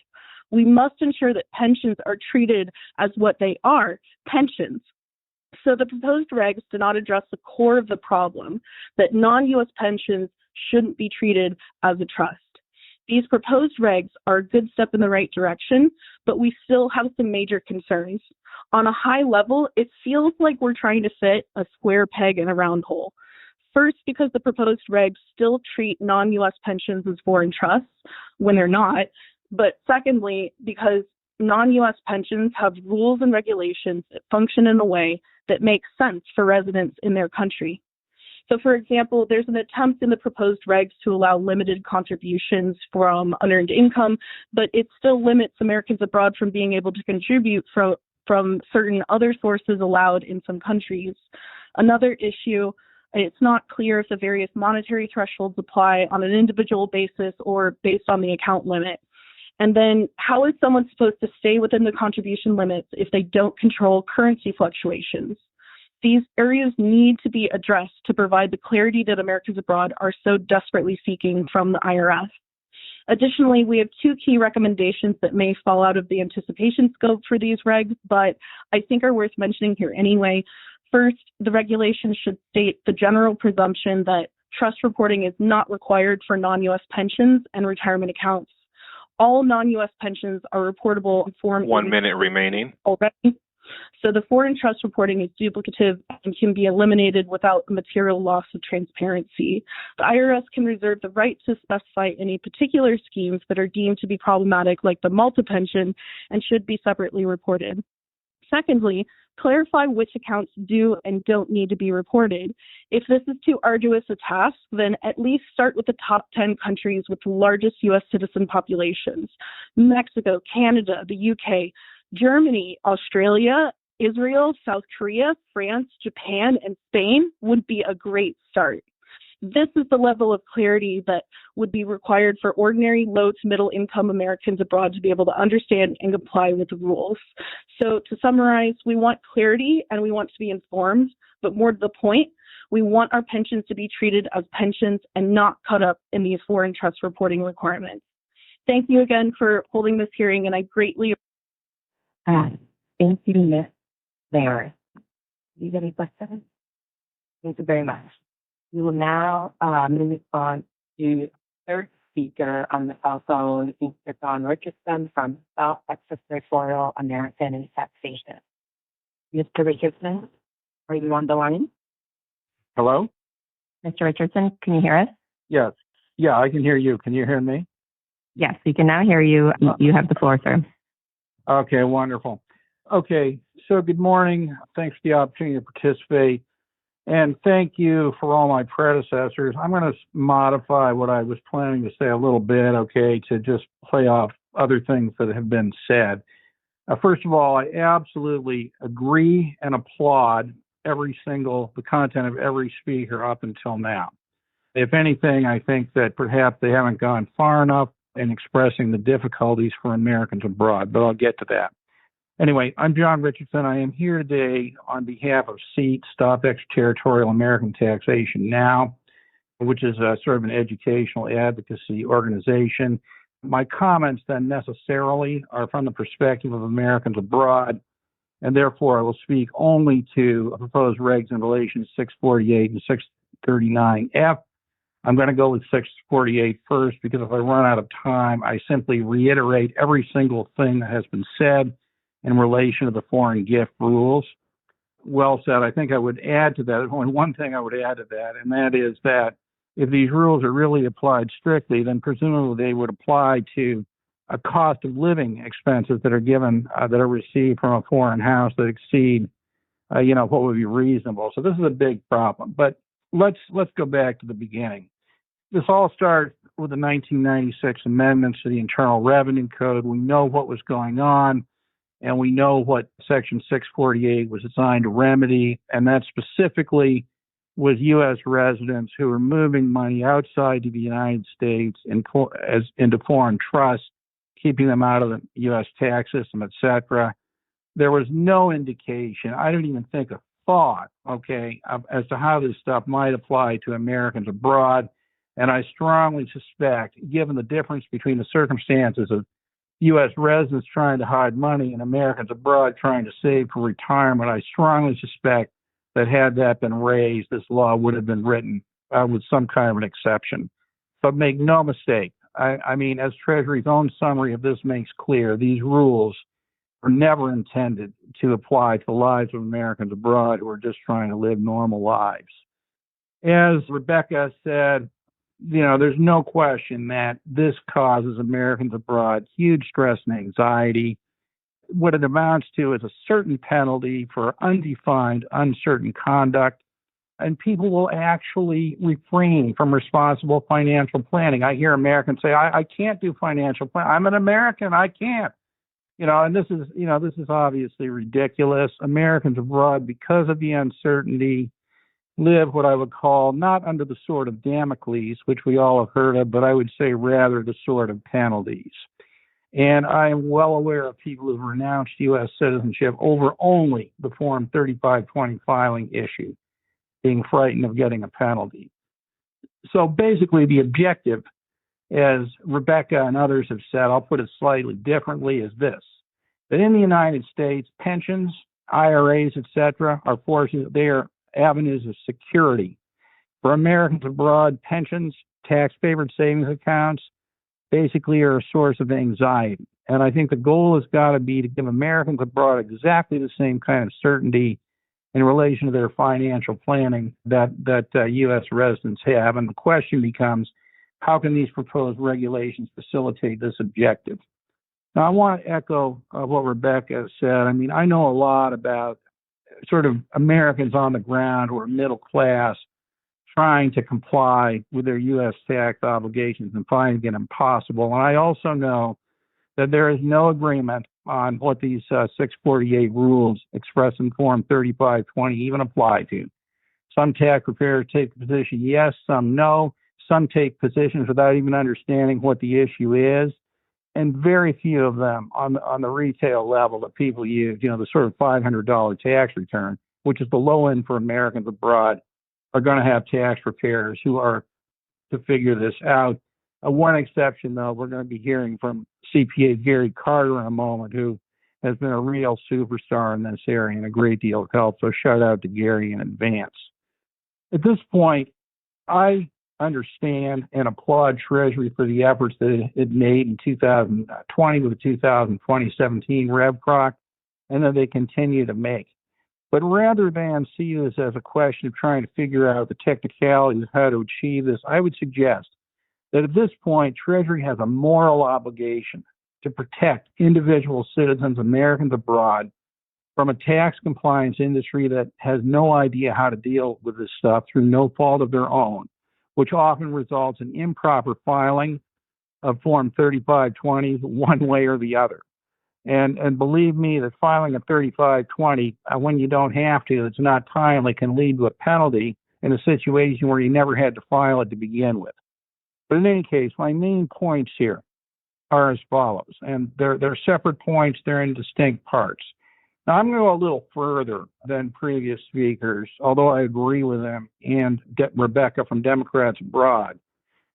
We must ensure that pensions are treated as what they are, pensions. So the proposed regs do not address the core of the problem, that non-U.S. pensions shouldn't be treated as a trust. These proposed regs are a good step in the right direction, but we still have some major concerns. On a high level, it feels like we're trying to fit a square peg in a round hole. First, because the proposed regs still treat non-U.S. pensions as foreign trusts when they're not. But secondly, because non-U.S. pensions have rules and regulations that function in a way that makes sense for residents in their country. So, for example, there's an attempt in the proposed regs to allow limited contributions from unearned income, but it still limits Americans abroad from being able to contribute from certain other sources allowed in some countries. Another issue, it's not clear if the various monetary thresholds apply on an individual basis or based on the account limit. And then how is someone supposed to stay within the contribution limits if they don't control currency fluctuations? These areas need to be addressed to provide the clarity that Americans abroad are so desperately seeking from the IRS. Additionally, we have two key recommendations that may fall out of the anticipation scope for these regs, but I think are worth mentioning here anyway. First, the regulations should state the general presumption that trust reporting is not required for non-U.S. pensions and retirement accounts. All non-U.S. pensions are reportable in Form 1 minute remaining already. So the foreign trust reporting is duplicative and can be eliminated without material loss of transparency. The IRS can reserve the right to specify any particular schemes that are deemed to be problematic, like the Malta pension, and should be separately reported. Secondly, clarify which accounts do and don't need to be reported. If this is too arduous a task, then at least start with the top 10 countries with the largest U.S. citizen populations: Mexico, Canada, the UK, Germany, Australia, Israel, South Korea, France, Japan, and Spain would be a great start. This is the level of clarity that would be required for ordinary low to middle income Americans abroad to be able to understand and comply with the rules. So to summarize, we want clarity and we want to be informed, but more to the point, we want our pensions to be treated as pensions and not caught up in these foreign trust reporting requirements. Thank you again for holding this hearing, and I greatly Thank you, Ms. Lammers. Do you have any questions? Thank you very much. We will now move on to the third speaker on the telephone, Mr. Don Richardson from South Extraterritorial American Taxation. Mr. Richardson, are you on the line? Hello? Mr. Richardson, can you hear us? Yes. Yeah, I can hear you. Can you hear me? Yes, we can now hear you. You have the floor, sir. Okay, wonderful. Okay, so good morning. Thanks for the opportunity to participate. And thank you for all my predecessors. I'm going to modify what I was planning to say a little bit, okay, to just play off other things that have been said. First of all, I absolutely agree and applaud the content of every speaker up until now. If anything, I think that perhaps they haven't gone far enough in expressing the difficulties for Americans abroad, but I'll get to that. Anyway, I'm John Richardson. I am here today on behalf of SEAT, Stop Extraterritorial American Taxation Now, which is sort of an educational advocacy organization. My comments then necessarily are from the perspective of Americans abroad, and therefore I will speak only to proposed regs in relation to 648 and 639F. I'm going to go with 648 first because if I run out of time, I simply reiterate every single thing that has been said in relation to the foreign gift rules. Well said. I think I would add to that. There's only one thing I would add to that, and that is that if these rules are really applied strictly, then presumably they would apply to a cost of living expenses that are given, that are received from a foreign house that exceed, what would be reasonable. So this is a big problem. But let's go back to the beginning. This all started with the 1996 amendments to the Internal Revenue Code. We know what was going on, and we know what Section 648 was designed to remedy, and that specifically was U.S. residents who were moving money outside of the United States into foreign trusts, keeping them out of the U.S. tax system, etc. There was no indication, I don't even think a thought, as to how this stuff might apply to Americans abroad. And I strongly suspect, given the difference between the circumstances of U.S. residents trying to hide money and Americans abroad trying to save for retirement, I strongly suspect that had that been raised, this law would have been written with some kind of an exception. But make no mistake, I mean, as Treasury's own summary of this makes clear, these rules were never intended to apply to the lives of Americans abroad who are just trying to live normal lives. As Rebecca said, there's no question that this causes Americans abroad huge stress and anxiety. What it amounts to is a certain penalty for undefined, uncertain conduct, and people will actually refrain from responsible financial planning. I hear Americans say, I can't do financial planning. I'm an American, I can't. And this is obviously ridiculous. Americans abroad, because of the uncertainty, live what I would call not under the sword of Damocles, which we all have heard of, but I would say rather the sword of penalties. And I am well aware of people who've renounced U.S. citizenship over only the Form 3520 filing issue, being frightened of getting a penalty. So basically the objective, as Rebecca and others have said, I'll put it slightly differently, is this: that in the United States, pensions, IRAs, etc., they are avenues of security. For Americans abroad, pensions, tax-favored savings accounts, basically are a source of anxiety. And I think the goal has got to be to give Americans abroad exactly the same kind of certainty in relation to their financial planning that U.S. residents have. And the question becomes, how can these proposed regulations facilitate this objective? Now, I want to echo what Rebecca said. I mean, I know a lot about sort of Americans on the ground who are middle class trying to comply with their U.S. tax obligations and finding it impossible. And I also know that there is no agreement on what these 648 rules expressed in Form 3520 even apply to. Some tax preparers take the position yes, some no. Some take positions without even understanding what the issue is. And very few of them on the retail level that people use, the sort of $500 tax return, which is the low end for Americans abroad, are going to have tax preparers who are to figure this out. One exception, though, we're going to be hearing from CPA Gary Carter in a moment, who has been a real superstar in this area and a great deal of help. So shout out to Gary in advance. At this point, I understand and applaud Treasury for the efforts that it made in 2020 with the 2017 RevProc, and that they continue to make. But rather than see this as a question of trying to figure out the technicalities of how to achieve this, I would suggest that at this point, Treasury has a moral obligation to protect individual citizens, Americans abroad, from a tax compliance industry that has no idea how to deal with this stuff through no fault of their own, which often results in improper filing of Form 3520 one way or the other. And believe me that filing a 3520 when you don't have to, it's not timely, can lead to a penalty in a situation where you never had to file it to begin with. But in any case, my main points here are as follows, and they're separate points, they're in distinct parts. Now, I'm going to go a little further than previous speakers, although I agree with them and Rebecca from Democrats Abroad.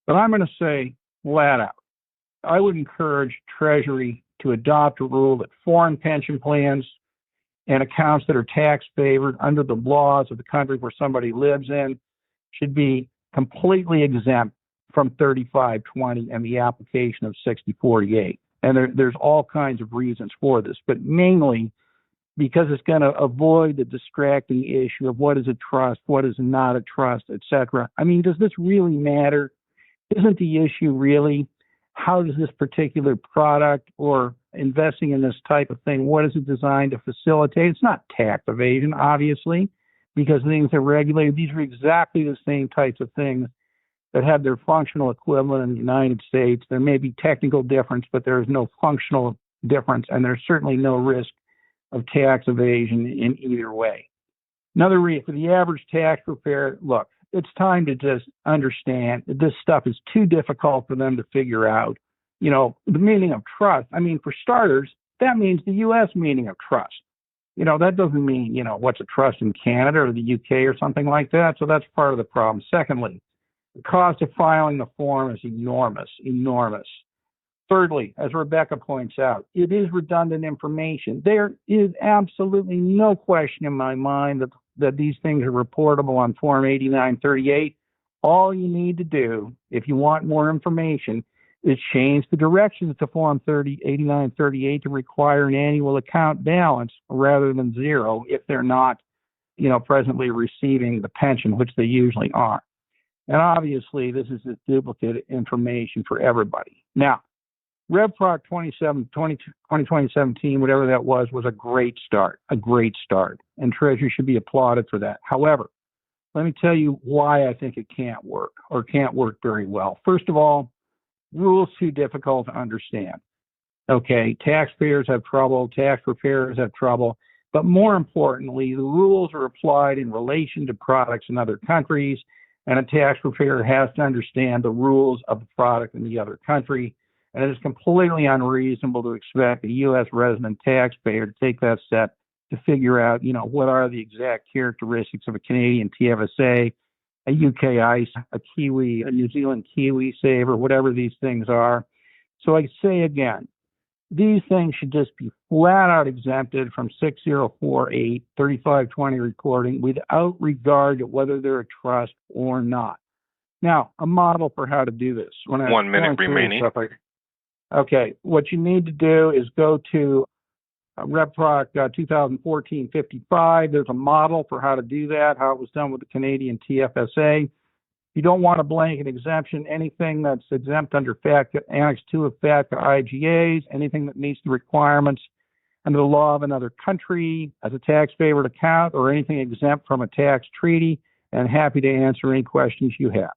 But I'm going to say flat out, I would encourage Treasury to adopt a rule that foreign pension plans and accounts that are tax favored under the laws of the country where somebody lives in should be completely exempt from 3520 and the application of 6048. And there's all kinds of reasons for this, but mainly because it's going to avoid the distracting issue of what is a trust, what is not a trust, etc. I mean, does this really matter? Isn't the issue really how does this particular product or investing in this type of thing, what is it designed to facilitate? It's not tax evasion, obviously, because things are regulated. These are exactly the same types of things that have their functional equivalent in the United States. There may be technical difference, but there is no functional difference, and there's certainly no risk of tax evasion in either way. Another reason for the average tax preparer, look, it's time to just understand that this stuff is too difficult for them to figure out. You know, the meaning of trust. I mean, for starters, that means the U.S. meaning of trust. You know, that doesn't mean, you know, what's a trust in Canada or the U.K. or something like that. So that's part of the problem. Secondly, the cost of filing the form is enormous, enormous. Thirdly, as Rebecca points out, it is redundant information. There is absolutely no question in my mind that these things are reportable on Form 8938. All you need to do, if you want more information, is change the directions to Form 8938 to require an annual account balance rather than zero if they're not, you know, presently receiving the pension, which they usually are. And obviously, this is a duplicate information for everybody. Now, RevProc 2017, whatever that was a great start, and Treasury should be applauded for that. However, let me tell you why I think it can't work or can't work very well. First of all, rules too difficult to understand. Okay, taxpayers have trouble, tax preparers have trouble, but more importantly, the rules are applied in relation to products in other countries, and a tax preparer has to understand the rules of the product in the other country. And it is completely unreasonable to expect a U.S. resident taxpayer to take that step to figure out, you know, what are the exact characteristics of a Canadian TFSA, a UK ICE, a Kiwi, a New Zealand Kiwi saver, whatever these things are. So I say again, these things should just be flat out exempted from 6048, 3520 recording without regard to whether they're a trust or not. Now, a model for how to do this. 1 minute remaining. Okay, what you need to do is go to RevProc 2014-55. There's a model for how to do that, how it was done with the Canadian TFSA. You don't want a blanket exemption. Anything that's exempt under FATCA, Annex 2 of FATCA IGAs, anything that meets the requirements under the law of another country as a tax-favored account, or anything exempt from a tax treaty, and happy to answer any questions you have.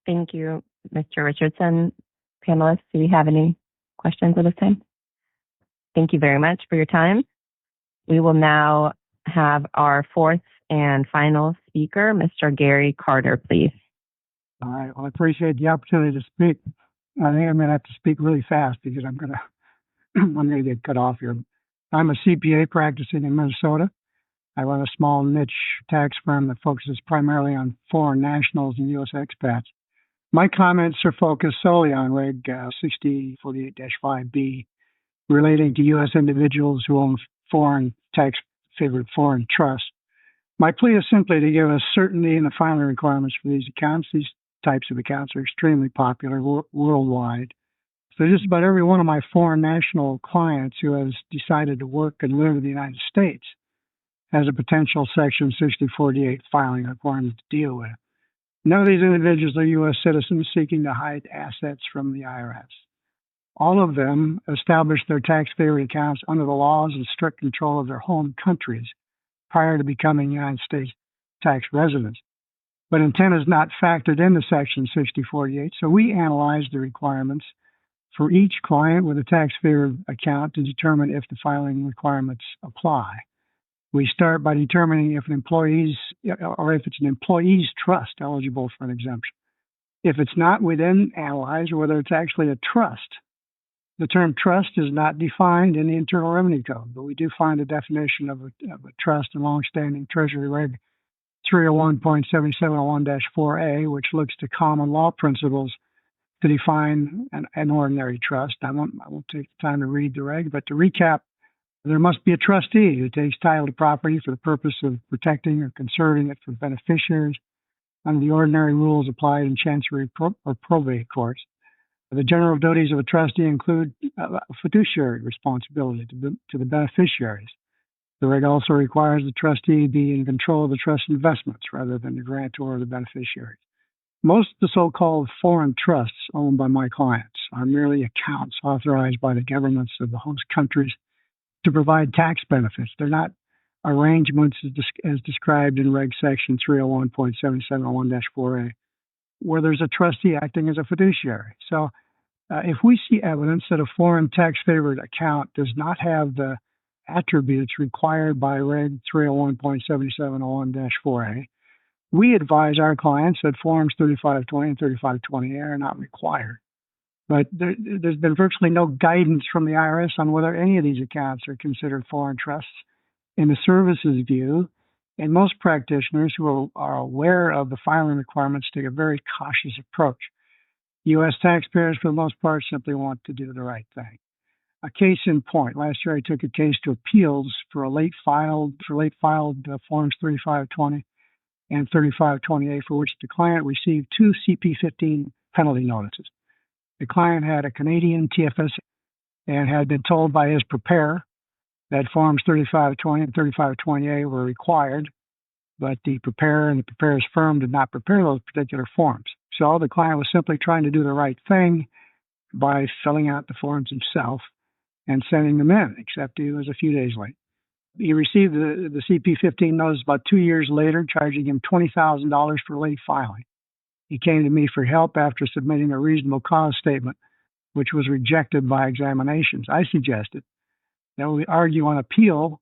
Thank you, Mr. Richardson. Panelists, do we have any questions at this time? Thank you very much for your time. We will now have our fourth and final speaker, Mr. Gary Carter, please. All right. Well, I appreciate the opportunity to speak. I think I'm going to have to speak really fast because I'm going to get cut off here. I'm a CPA practicing in Minnesota. I run a small niche tax firm that focuses primarily on foreign nationals and U.S. expats. My comments are focused solely on Reg 6048-5B relating to U.S. individuals who own foreign tax-favored foreign trusts. My plea is simply to give us certainty in the filing requirements for these accounts. These types of accounts are extremely popular worldwide. So just about every one of my foreign national clients who has decided to work and live in the United States has a potential Section 6048 filing requirement to deal with. None of these individuals are U.S. citizens seeking to hide assets from the IRS. All of them established their tax-favored accounts under the laws and strict control of their home countries prior to becoming United States tax residents. But intent is not factored into Section 6048, so we analyzed the requirements for each client with a tax-favored account to determine if the filing requirements apply. We start by determining if it's an employee's trust eligible for an exemption. If it's not, we then analyze whether it's actually a trust. The term trust is not defined in the Internal Revenue Code, but we do find a definition of a trust in longstanding Treasury Reg 301.7701-4A, which looks to common law principles to define an ordinary trust. I won't take the time to read the reg, but to recap, there must be a trustee who takes title to property for the purpose of protecting or conserving it for beneficiaries under the ordinary rules applied in chancery or probate courts. The general duties of a trustee include a fiduciary responsibility to the beneficiaries. The reg also requires the trustee be in control of the trust investments rather than the grantor or the beneficiaries. Most of the so-called foreign trusts owned by my clients are merely accounts authorized by the governments of the host countries to provide tax benefits. They're not arrangements as described in Reg Section 301.7701-4A, where there's a trustee acting as a fiduciary. So if we see evidence that a foreign tax-favored account does not have the attributes required by Reg 301.7701-4A, we advise our clients that Forms 3520 and 3520A are not required. But there's been virtually no guidance from the IRS on whether any of these accounts are considered foreign trusts in the services view, and most practitioners who are aware of the filing requirements take a very cautious approach. U.S. taxpayers, for the most part, simply want to do the right thing. A case in point, last year I took a case to appeals for late filed Forms 3520 and 3520A, for which the client received 2 CP15 penalty notices. The client had a Canadian TFSA and had been told by his preparer that Forms 3520 and 3520A were required, but the preparer and the preparer's firm did not prepare those particular forms. So the client was simply trying to do the right thing by filling out the forms himself and sending them in, except he was a few days late. He received the CP15 notice about 2 years later, charging him $20,000 for late filing. He came to me for help after submitting a reasonable cause statement, which was rejected by examinations. I suggested that we argue on appeal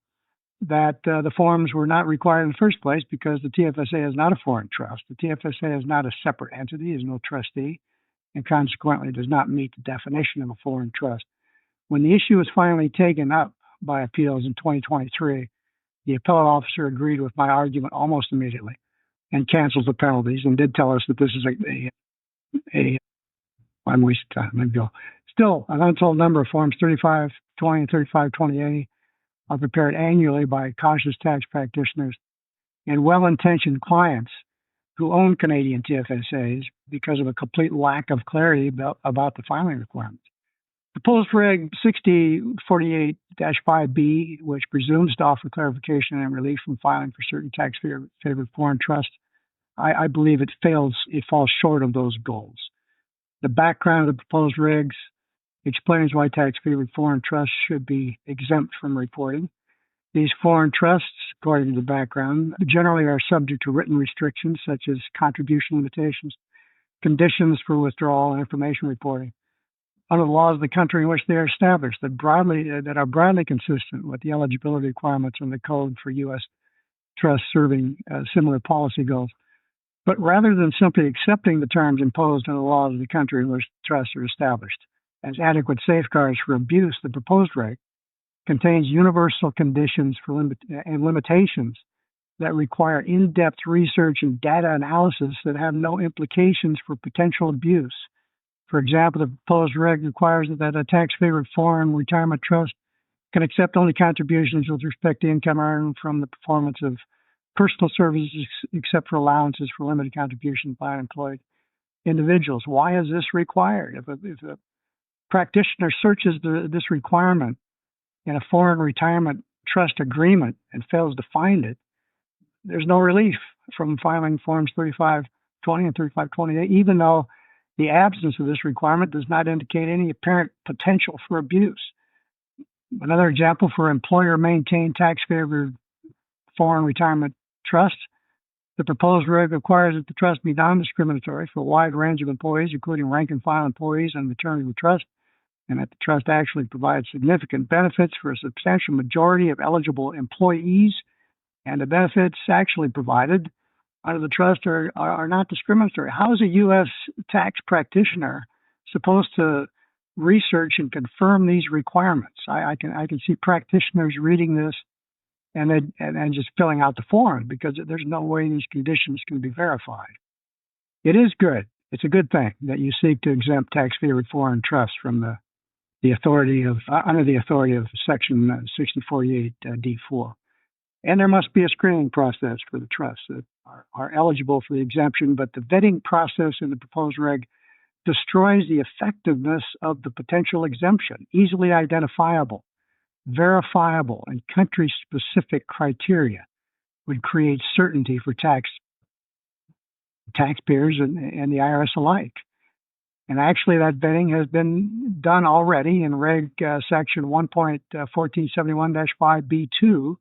that the forms were not required in the first place because the TFSA is not a foreign trust. The TFSA is not a separate entity, is no trustee, and consequently does not meet the definition of a foreign trust. When the issue was finally taken up by appeals in 2023, the appellate officer agreed with my argument almost immediately and canceled the penalties and did tell us that this is I'm wasting time. Let me go. Still, an untold number of Forms 3520 and 3520A are prepared annually by cautious tax practitioners and well-intentioned clients who own Canadian TFSAs because of a complete lack of clarity about the filing requirements. Proposed Reg 6048-5B, which presumes to offer clarification and relief from filing for certain tax-favored foreign trusts, I believe it falls short of those goals. The background of the proposed regs explains why tax-favored foreign trusts should be exempt from reporting. These foreign trusts, according to the background, generally are subject to written restrictions such as contribution limitations, conditions for withdrawal, and information reporting under the laws of the country in which they are established that are broadly consistent with the eligibility requirements in the code for U.S. trusts serving similar policy goals. But rather than simply accepting the terms imposed in the laws of the country in which trusts are established as adequate safeguards for abuse, the proposed reg contains universal conditions and limitations that require in-depth research and data analysis that have no implications for potential abuse. For example, the proposed reg requires that a tax-favored foreign retirement trust can accept only contributions with respect to income earned from the performance of personal services, except for allowances for limited contributions by unemployed individuals. Why is this required? If a practitioner searches this requirement in a foreign retirement trust agreement and fails to find it, there's no relief from filing Forms 3520 and 3528, even though the absence of this requirement does not indicate any apparent potential for abuse. Another example, for employer-maintained tax-favored foreign retirement trust, the proposed reg requires that the trust be non-discriminatory for a wide range of employees, including rank-and-file employees and the terms of the trust, and that the trust actually provides significant benefits for a substantial majority of eligible employees, and the benefits actually provided under the trust are not discriminatory. How is a U.S. tax practitioner supposed to research and confirm these requirements? I can see practitioners reading this and just filling out the form, because there's no way these conditions can be verified. It is good. It's a good thing that you seek to exempt tax-favored foreign trusts from the authority of under the authority of Section 6048 D4. And there must be a screening process for the trusts that are eligible for the exemption, but the vetting process in the proposed reg destroys the effectiveness of the potential exemption. Easily identifiable, verifiable, and country-specific criteria would create certainty for taxpayers and the IRS alike. And actually, that vetting has been done already in Reg Section 1.1471-5B2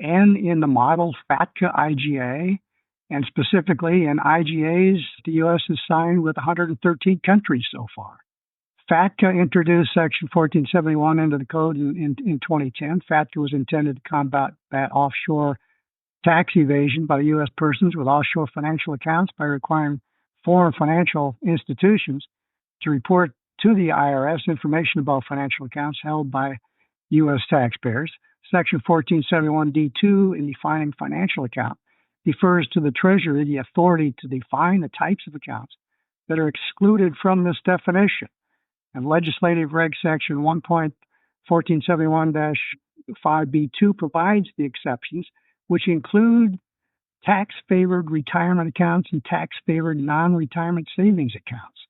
and in the model FATCA IGA, and specifically in IGAs the U.S. has signed with 113 countries so far. FATCA introduced Section 1471 into the code in 2010. FATCA was intended to combat offshore tax evasion by U.S. persons with offshore financial accounts by requiring foreign financial institutions to report to the IRS information about financial accounts held by U.S. taxpayers. Section 1471D2, in defining financial account, defers to the Treasury the authority to define the types of accounts that are excluded from this definition. And legislative reg section 1.1471-5B2 provides the exceptions, which include tax-favored retirement accounts and tax-favored non-retirement savings accounts.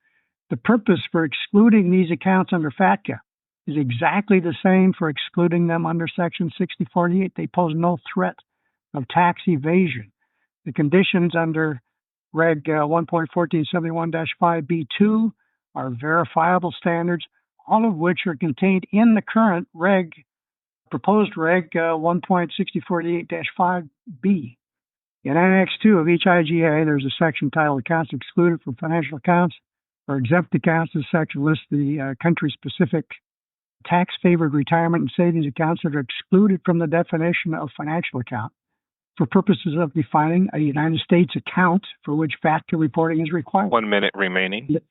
The purpose for excluding these accounts under FATCA is exactly the same for excluding them under Section 6048. They pose no threat of tax evasion. The conditions under Reg 1.1471-5B2 are verifiable standards, all of which are contained in the current proposed Reg 1.6048-5B. In Annex 2 of each IGA, there's a section titled Accounts Excluded from Financial Accounts or Exempt Accounts. This section lists the country-specific tax-favored retirement and savings accounts that are excluded from the definition of financial account for purposes of defining a United States account for which FATCA reporting is required. 1 minute remaining.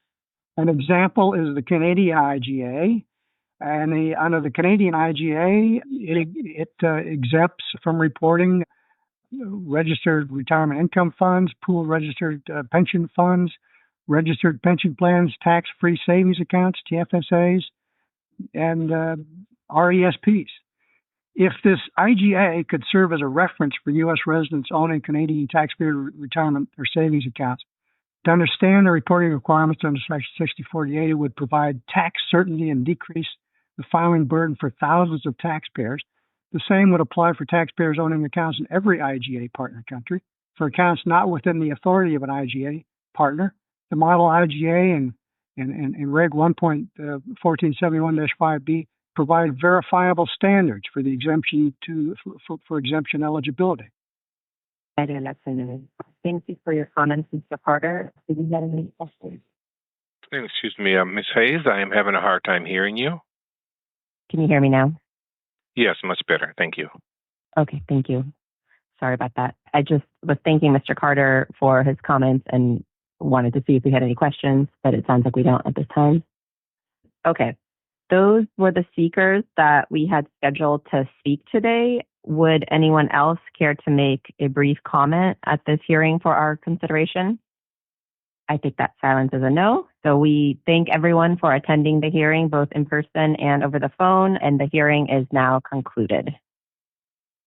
An example is the Canadian IGA. And under the Canadian IGA, it exempts from reporting registered retirement income funds, pool registered pension funds, registered pension plans, tax-free savings accounts, TFSAs, and RESPs. If this IGA could serve as a reference for U.S. residents owning Canadian taxpayer retirement or savings accounts, to understand the reporting requirements under Section 6048, it would provide tax certainty and decrease the filing burden for thousands of taxpayers. The same would apply for taxpayers owning accounts in every IGA partner country. For accounts not within the authority of an IGA partner, the model IGA and Reg 1.1471-5B provide verifiable standards for the exemption for exemption eligibility. Thank you for your comments, Mr. Carter. Do you have any questions? Excuse me, Ms. Hayes, I am having a hard time hearing you. Can you hear me now? Yes, much better. Thank you. Okay, thank you. Sorry about that. I just was thanking Mr. Carter for his comments and wanted to see if we had any questions, but it sounds like we don't at this time. Okay, those were the speakers that we had scheduled to speak today. Would anyone else care to make a brief comment at this hearing for our consideration? I think that silence is a no. So we thank everyone for attending the hearing, both in person and over the phone, and the hearing is now concluded.